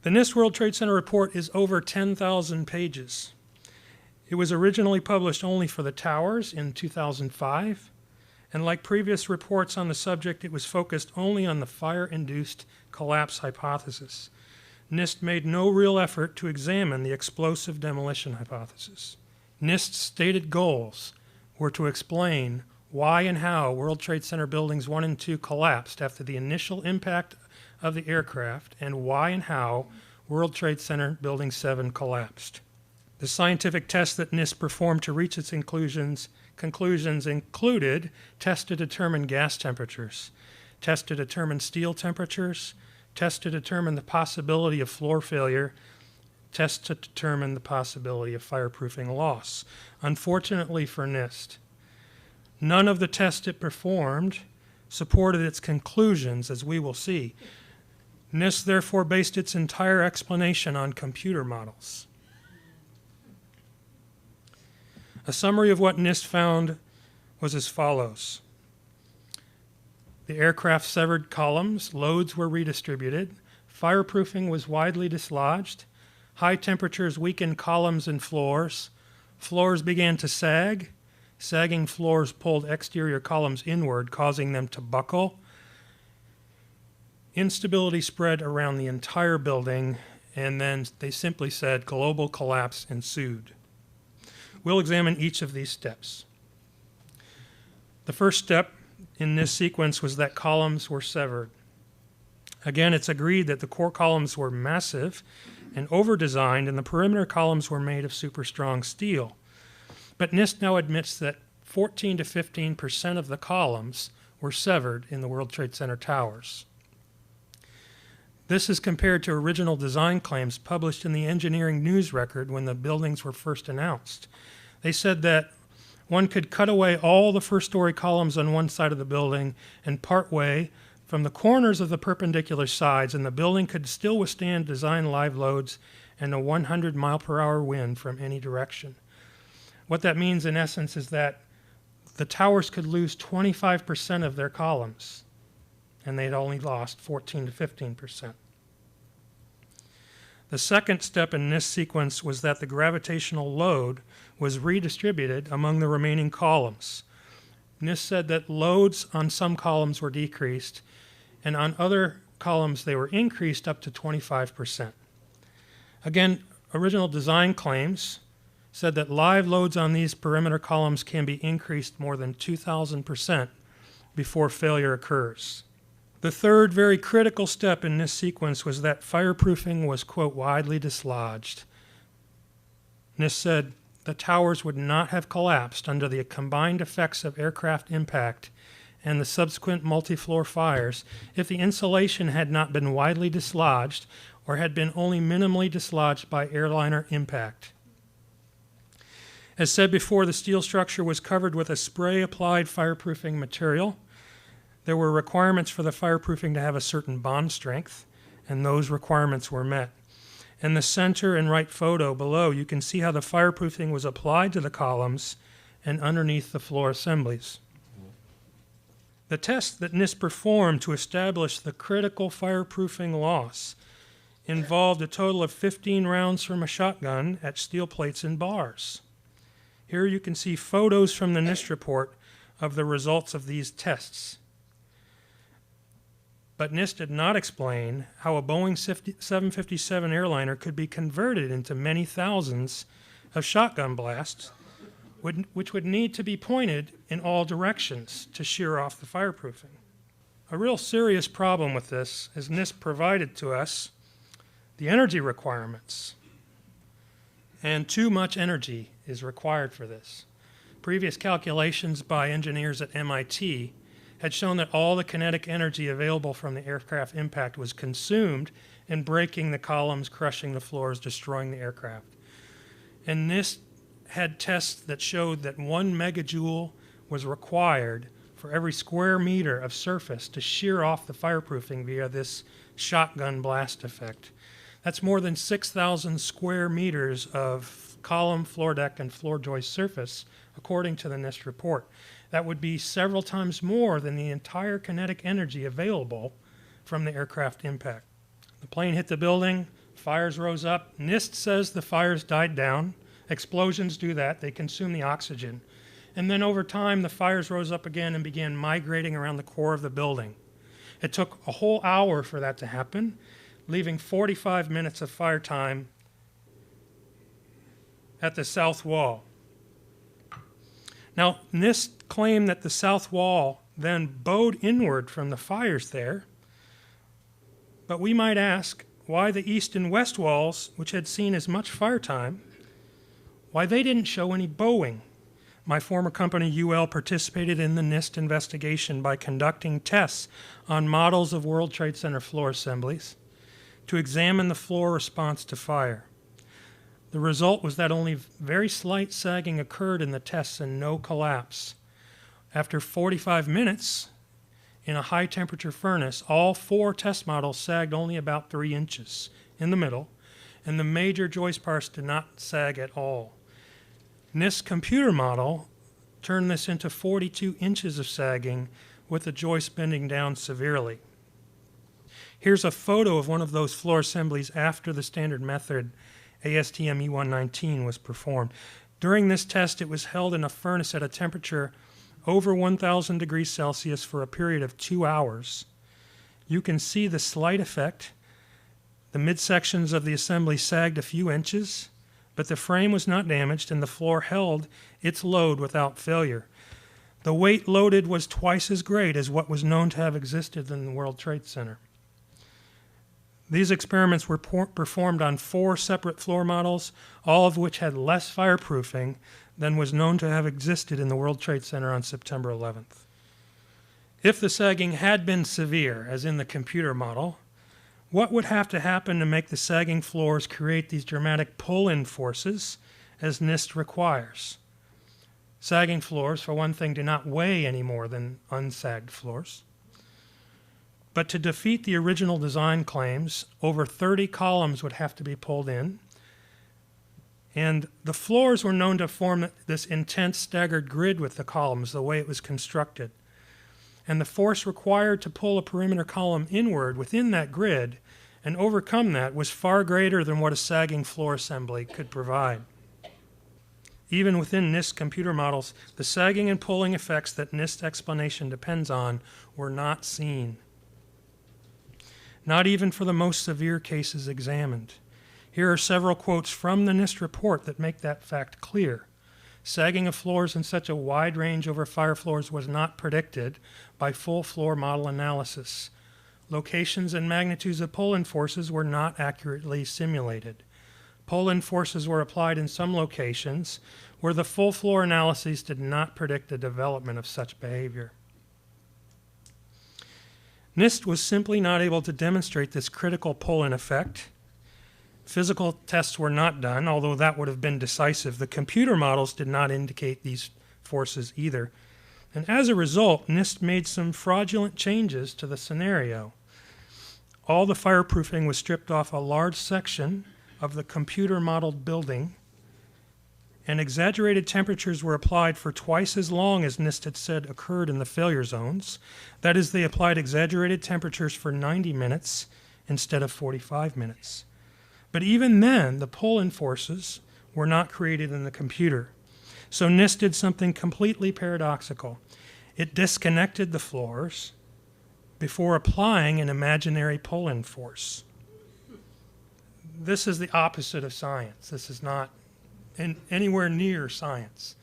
The NIST World Trade Center report is over 10,000 pages. It was originally published only for the towers in 2005, and like previous reports on the subject, it was focused only on the fire-induced collapse hypothesis. NIST made no real effort to examine the explosive demolition hypothesis. NIST's stated goals were to explain why and how World Trade Center buildings 1 and 2 collapsed after the initial impact of the aircraft, and why and how World Trade Center Building 7 collapsed. The scientific tests that NIST performed to reach its conclusions included tests to determine gas temperatures, tests to determine steel temperatures, tests to determine the possibility of floor failure, tests to determine the possibility of fireproofing loss. Unfortunately for NIST, none of the tests it performed supported its conclusions, as we will see. NIST therefore based its entire explanation on computer models. A summary of what NIST found was as follows. The aircraft severed columns, loads were redistributed, fireproofing was widely dislodged, high temperatures weakened columns and floors, floors began to sag, sagging floors pulled exterior columns inward, causing them to buckle. Instability spread around the entire building, and then they simply said global collapse ensued. We'll examine each of these steps. The first step in this sequence was that columns were severed. Again, it's agreed that the core columns were massive and over-designed, and the perimeter columns were made of super strong steel. But NIST now admits that 14 to 15% of the columns were severed in the World Trade Center towers. This is compared to original design claims published in the Engineering News Record when the buildings were first announced. They said that one could cut away all the first-story columns on one side of the building and partway from the corners of the perpendicular sides, and the building could still withstand design live loads and a 100-mile-per-hour wind from any direction. What that means, in essence, is that the towers could lose 25% of their columns, and they'd only lost 14 to 15%. The second step in this sequence was that the gravitational load was redistributed among the remaining columns. NIST said that loads on some columns were decreased, and on other columns they were increased up to 25%. Again, original design claims said that live loads on these perimeter columns can be increased more than 2,000% before failure occurs. The third very critical step in this sequence was that fireproofing was, quote, widely dislodged. NIST said the towers would not have collapsed under the combined effects of aircraft impact and the subsequent multi-floor fires if the insulation had not been widely dislodged or had been only minimally dislodged by airliner impact. As said before, the steel structure was covered with a spray-applied fireproofing material. There were requirements for the fireproofing to have a certain bond strength, and those requirements were met. In the center and right photo below, you can see how the fireproofing was applied to the columns and underneath the floor assemblies. The test that NIST performed to establish the critical fireproofing loss involved a total of 15 rounds from a shotgun at steel plates and bars. Here you can see photos from the NIST report of the results of these tests. But NIST did not explain how a Boeing 757 airliner could be converted into many thousands of shotgun blasts, which would need to be pointed in all directions to shear off the fireproofing. A real serious problem with this is NIST provided to us the energy requirements, and too much energy is required for this. Previous calculations by engineers at MIT had shown that all the kinetic energy available from the aircraft impact was consumed in breaking the columns, crushing the floors, destroying the aircraft. And NIST had tests that showed that 1 megajoule was required for every square meter of surface to shear off the fireproofing via this shotgun blast effect. That's more than 6,000 square meters of column, floor deck, and floor joist surface, according to the NIST report. That would be several times more than the entire kinetic energy available from the aircraft impact. The plane hit the building, fires rose up. NIST says the fires died down. Explosions do that. They consume the oxygen. And then over time, the fires rose up again and began migrating around the core of the building. It took a whole hour for that to happen, leaving 45 minutes of fire time at the south wall. Now, NIST claimed that the south wall then bowed inward from the fires there, but we might ask why the east and west walls, which had seen as much fire time, why they didn't show any bowing. My former company, UL, participated in the NIST investigation by conducting tests on models of World Trade Center floor assemblies to examine the floor response to fire. The result was that only very slight sagging occurred in the tests and no collapse. After 45 minutes, in a high-temperature furnace, all 4 test models sagged only about 3 inches in the middle, and the major joist parts did not sag at all. NIST's computer model turned this into 42 inches of sagging, with the joist bending down severely. Here's a photo of one of those floor assemblies after the standard method ASTM E119 was performed. During this test, it was held in a furnace at a temperature over 1,000 degrees Celsius for a period of 2 hours. You can see the slight effect. The midsections of the assembly sagged a few inches, but the frame was not damaged and the floor held its load without failure. The weight loaded was twice as great as what was known to have existed in the World Trade Center. These experiments were performed on 4 separate floor models, all of which had less fireproofing than was known to have existed in the World Trade Center on September 11th. If the sagging had been severe, as in the computer model, what would have to happen to make the sagging floors create these dramatic pull-in forces, as NIST requires? Sagging floors, for one thing, do not weigh any more than unsagged floors. But to defeat the original design claims, over 30 columns would have to be pulled in, and the floors were known to form this intense staggered grid with the columns, the way it was constructed. And the force required to pull a perimeter column inward within that grid and overcome that was far greater than what a sagging floor assembly could provide. Even within NIST computer models, the sagging and pulling effects that NIST explanation depends on were not seen. Not even for the most severe cases examined. Here are several quotes from the NIST report that make that fact clear. Sagging of floors in such a wide range over fire floors was not predicted by full floor model analysis. Locations and magnitudes of pull-in forces were not accurately simulated. Pull-in forces were applied in some locations where the full floor analyses did not predict the development of such behavior. NIST was simply not able to demonstrate this critical pull-in effect. Physical tests were not done, although that would have been decisive. The computer models did not indicate these forces either. And as a result, NIST made some fraudulent changes to the scenario. All the fireproofing was stripped off a large section of the computer modeled building, and exaggerated temperatures were applied for twice as long as NIST had said occurred in the failure zones. That is, they applied exaggerated temperatures for 90 minutes instead of 45 minutes. But even then, the pull-in forces were not created in the computer. So NIST did something completely paradoxical. It disconnected the floors before applying an imaginary pull-in force. This is the opposite of science. This is not anywhere near science.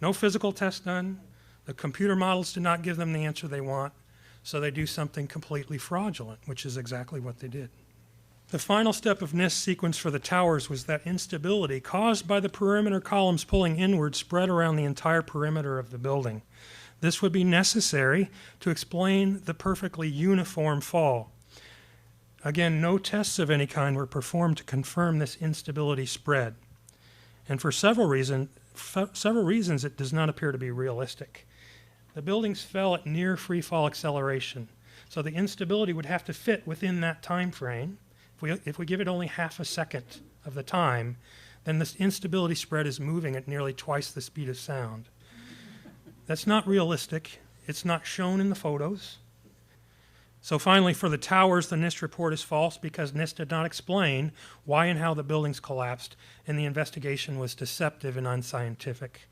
No physical test done. The computer models did not give them the answer they want, so they do something completely fraudulent, which is exactly what they did. The final step of NIST's sequence for the towers was that instability caused by the perimeter columns pulling inward spread around the entire perimeter of the building. This would be necessary to explain the perfectly uniform fall. Again, no tests of any kind were performed to confirm this instability spread. And for several reasons, it does not appear to be realistic. The buildings fell at near free fall acceleration, so the instability would have to fit within that time frame. If we give it only half a second of the time, then this instability spread is moving at nearly twice the speed of sound. That's not realistic. It's not shown in the photos. So finally, for the towers, the NIST report is false because NIST did not explain why and how the buildings collapsed, and the investigation was deceptive and unscientific.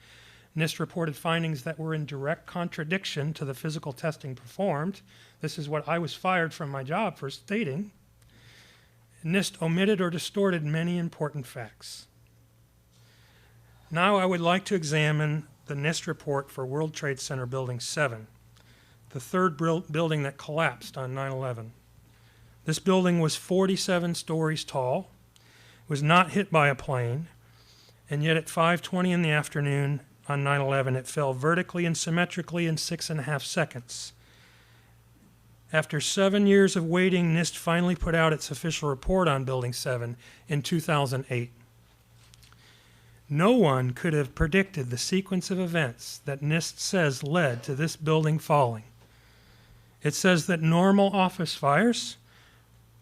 NIST reported findings that were in direct contradiction to the physical testing performed. This is what I was fired from my job for stating. NIST omitted or distorted many important facts. Now I would like to examine the NIST report for World Trade Center Building 7, the third building that collapsed on 9/11. This building was 47 stories tall, was not hit by a plane, and yet at 5:20 in the afternoon on 9/11, it fell vertically and symmetrically in 6.5 seconds. After 7 years of waiting, NIST finally put out its official report on Building 7 in 2008. No one could have predicted the sequence of events that NIST says led to this building falling. It says that normal office fires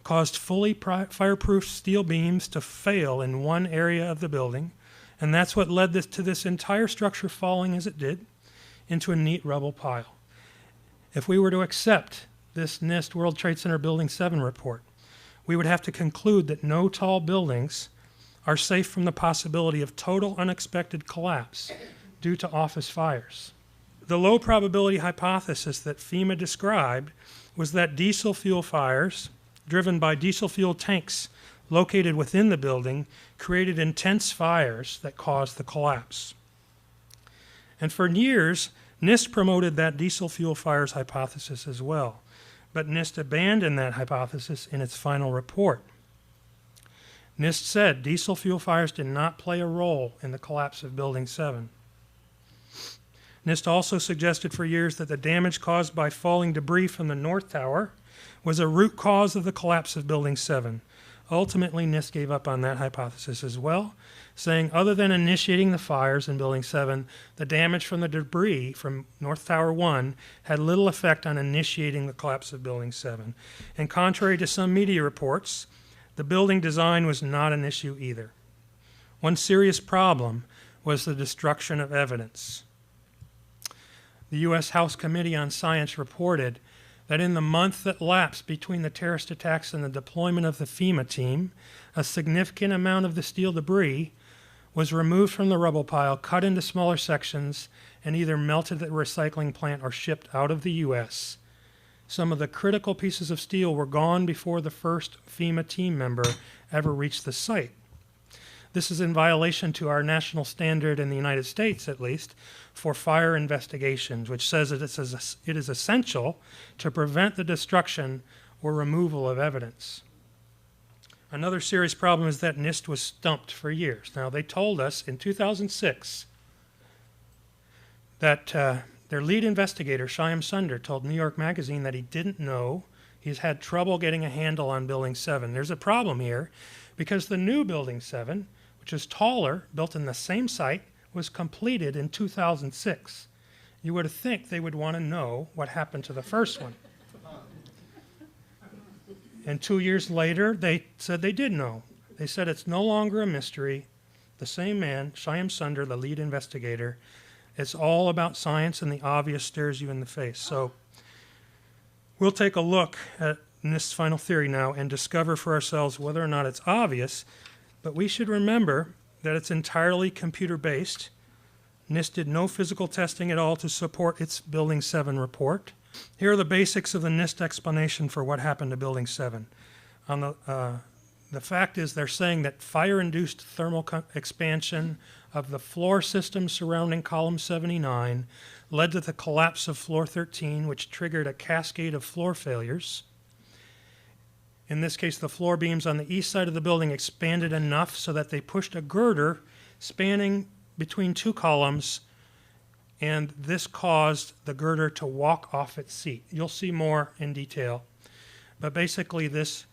caused fully fireproof steel beams to fail in one area of the building, and that's what led to this entire structure falling as it did into a neat rubble pile. If we were to accept this NIST World Trade Center Building 7 report, we would have to conclude that no tall buildings are safe from the possibility of total unexpected collapse due to office fires. The low probability hypothesis that FEMA described was that diesel fuel fires, driven by diesel fuel tanks located within the building, created intense fires that caused the collapse. And for years, NIST promoted that diesel fuel fires hypothesis as well, but NIST abandoned that hypothesis in its final report. NIST said diesel fuel fires did not play a role in the collapse of Building 7. NIST also suggested for years that the damage caused by falling debris from the North Tower was a root cause of the collapse of Building 7. Ultimately, NIST gave up on that hypothesis as well, saying other than initiating the fires in Building 7, the damage from the debris from North Tower 1 had little effect on initiating the collapse of Building 7. And contrary to some media reports, the building design was not an issue either. One serious problem was the destruction of evidence. The U.S. House Committee on Science reported that in the month that lapsed between the terrorist attacks and the deployment of the FEMA team, a significant amount of the steel debris was removed from the rubble pile, cut into smaller sections, and either melted at the recycling plant or shipped out of the U.S. Some of the critical pieces of steel were gone before the first FEMA team member ever reached the site. This is in violation to our national standard in the United States, at least, for fire investigations, which says that it is essential to prevent the destruction or removal of evidence. Another serious problem is that NIST was stumped for years. Now, they told us in 2006 that their lead investigator, Shyam Sunder, told New York Magazine that he didn't know. He's had trouble getting a handle on Building 7. There's a problem here because the new Building 7, which is taller, built in the same site, was completed in 2006. You would think they would want to know what happened to the first one. And 2 years later, they said they did know. They said it's no longer a mystery. the same man, Shyam Sunder, the lead investigator. It's all about science, and the obvious stares you in the face. So we'll take a look at NIST's final theory now and discover for ourselves whether or not it's obvious, but we should remember that it's entirely computer-based. NIST did no physical testing at all to support its Building 7 report. Here are the basics of the NIST explanation for what happened to Building 7. The fact is they're saying that fire-induced thermal expansion of the floor system surrounding column 79 led to the collapse of floor 13, which triggered a cascade of floor failures. In this case, the floor beams on the east side of the building expanded enough so that they pushed a girder spanning between two columns, and this caused the girder to walk off its seat. You'll see more in detail. But basically this,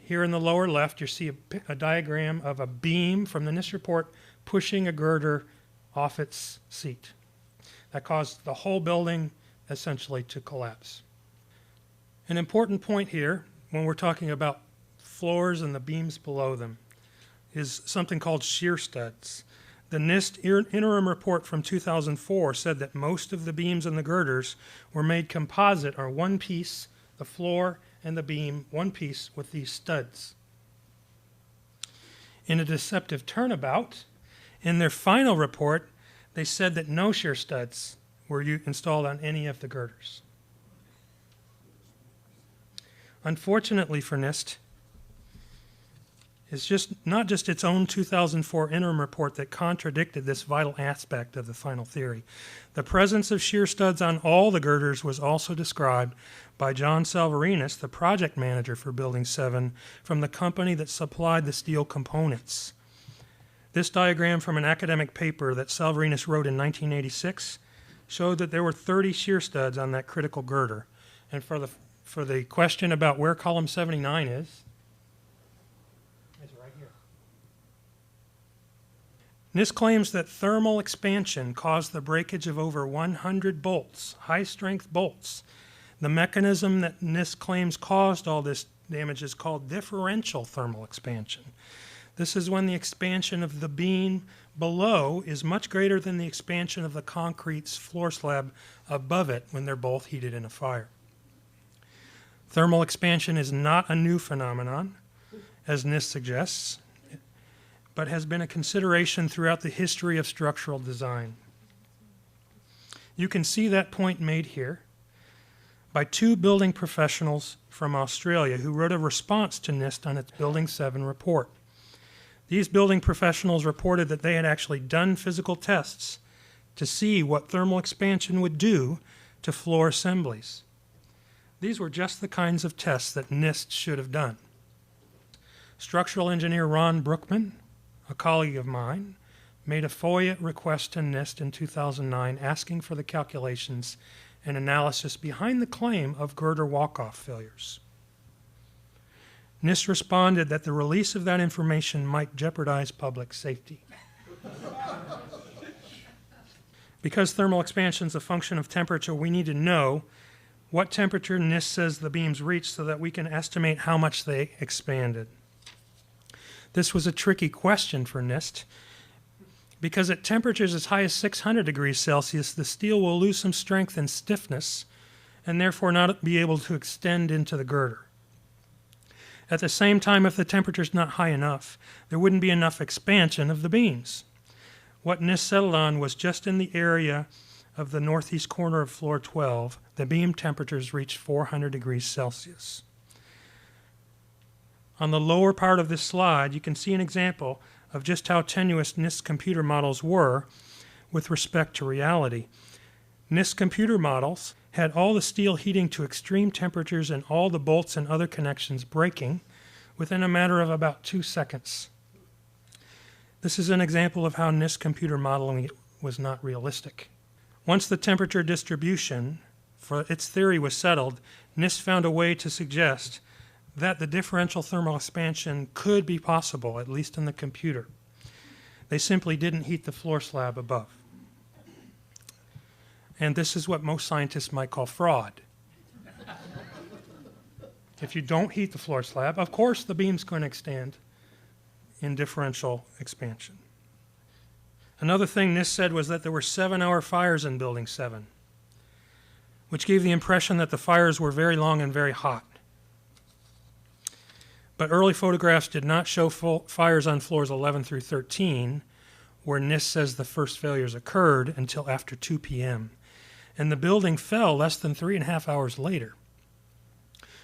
here in the lower left, you see a diagram of a beam from the NIST report pushing a girder off its seat. That caused the whole building essentially to collapse. An important point here, when we're talking about floors and the beams below them, is something called shear studs. The NIST interim report from 2004 said that most of the beams and the girders were made composite, or one piece, the floor and the beam, one piece with these studs. In a deceptive turnabout, in their final report, they said that no shear studs were installed on any of the girders. Unfortunately for NIST, it's not just its own 2004 interim report that contradicted this vital aspect of the final theory. The presence of shear studs on all the girders was also described by John Salvarinas, the project manager for Building 7, from the company that supplied the steel components. This diagram from an academic paper that Salvarinas wrote in 1986 showed that there were 30 shear studs on that critical girder. And for the question about where column 79 is, it's right here. NIST claims that thermal expansion caused the breakage of over 100 bolts, high-strength bolts. The mechanism that NIST claims caused all this damage is called differential thermal expansion. This is when the expansion of the beam below is much greater than the expansion of the concrete's floor slab above it when they're both heated in a fire. Thermal expansion is not a new phenomenon, as NIST suggests, but has been a consideration throughout the history of structural design. You can see that point made here by two building professionals from Australia who wrote a response to NIST on its Building 7 report. These building professionals reported that they had actually done physical tests to see what thermal expansion would do to floor assemblies. These were just the kinds of tests that NIST should have done. Structural engineer Ron Brookman, a colleague of mine, made a FOIA request to NIST in 2009 asking for the calculations and analysis behind the claim of girder walk-off failures. NIST responded that the release of that information might jeopardize public safety. Because thermal expansion is a function of temperature, we need to know what temperature NIST says the beams reach so that we can estimate how much they expanded. This was a tricky question for NIST because at temperatures as high as 600 degrees Celsius, the steel will lose some strength and stiffness and therefore not be able to extend into the girder. At the same time, if the temperature is not high enough, there wouldn't be enough expansion of the beams. What NIST settled on was just in the area of the northeast corner of floor 12, the beam temperatures reached 400 degrees Celsius. On the lower part of this slide, you can see an example of just how tenuous NIST computer models were with respect to reality. NIST computer models had all the steel heating to extreme temperatures and all the bolts and other connections breaking within a matter of about 2 seconds. This is an example of how NIST computer modeling was not realistic. Once the temperature distribution for its theory was settled, NIST found a way to suggest that the differential thermal expansion could be possible, at least in the computer. They simply didn't heat the floor slab above. And this is what most scientists might call fraud. If you don't heat the floor slab, of course the beam's going to extend in differential expansion. Another thing NIST said was that there were 7-hour fires in Building 7, which gave the impression that the fires were very long and very hot. But early photographs did not show fires on floors 11 through 13, where NIST says the first failures occurred, until after 2 p.m. And the building fell less than 3.5 hours later.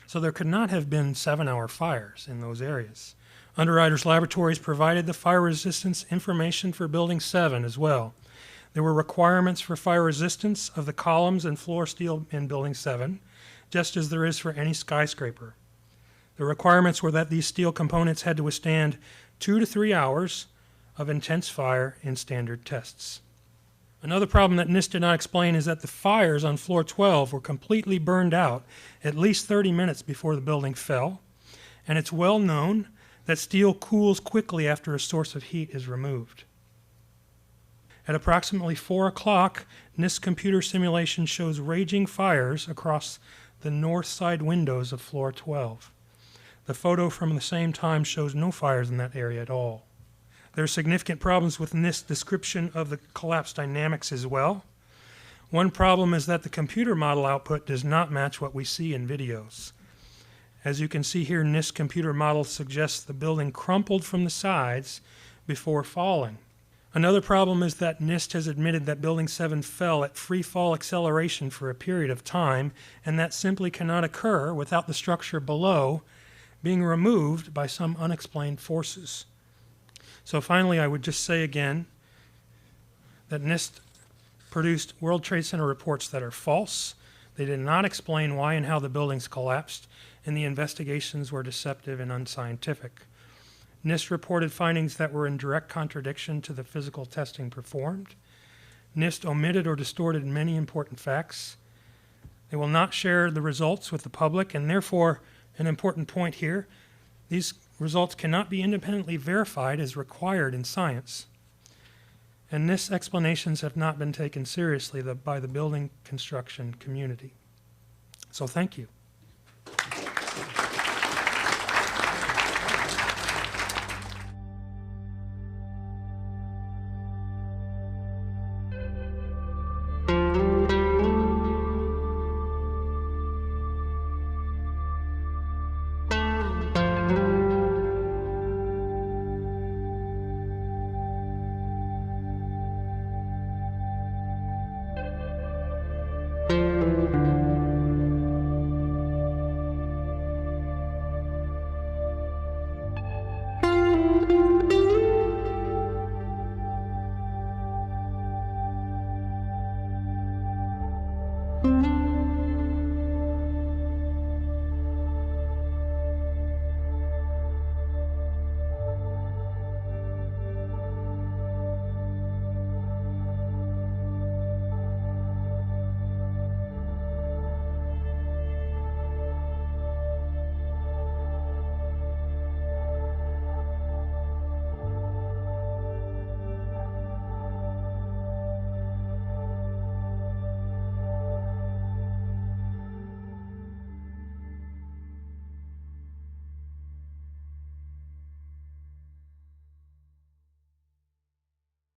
So there could not have been 7-hour fires in those areas. Underwriters Laboratories provided the fire resistance information for Building 7 as well. There were requirements for fire resistance of the columns and floor steel in Building 7, just as there is for any skyscraper. The requirements were that these steel components had to withstand 2 to 3 hours of intense fire in standard tests. Another problem that NIST did not explain is that the fires on floor 12 were completely burned out at least 30 minutes before the building fell, and it's well known that steel cools quickly after a source of heat is removed. At approximately 4 o'clock, NIST computer simulation shows raging fires across the north side windows of floor 12. The photo from the same time shows no fires in that area at all. There are significant problems with NIST's description of the collapse dynamics as well. One problem is that the computer model output does not match what we see in videos. As you can see here, NIST computer model suggests the building crumpled from the sides before falling. Another problem is that NIST has admitted that Building 7 fell at free fall acceleration for a period of time, and that simply cannot occur without the structure below being removed by some unexplained forces. So finally, I would just say again that NIST produced World Trade Center reports that are false. They did not explain why and how the buildings collapsed, and the investigations were deceptive and unscientific. NIST reported findings that were in direct contradiction to the physical testing performed. NIST omitted or distorted many important facts. They will not share the results with the public, and therefore, an important point here, these results cannot be independently verified as required in science. And NIST's explanations have not been taken seriously by the building construction community. So thank you. Thank you.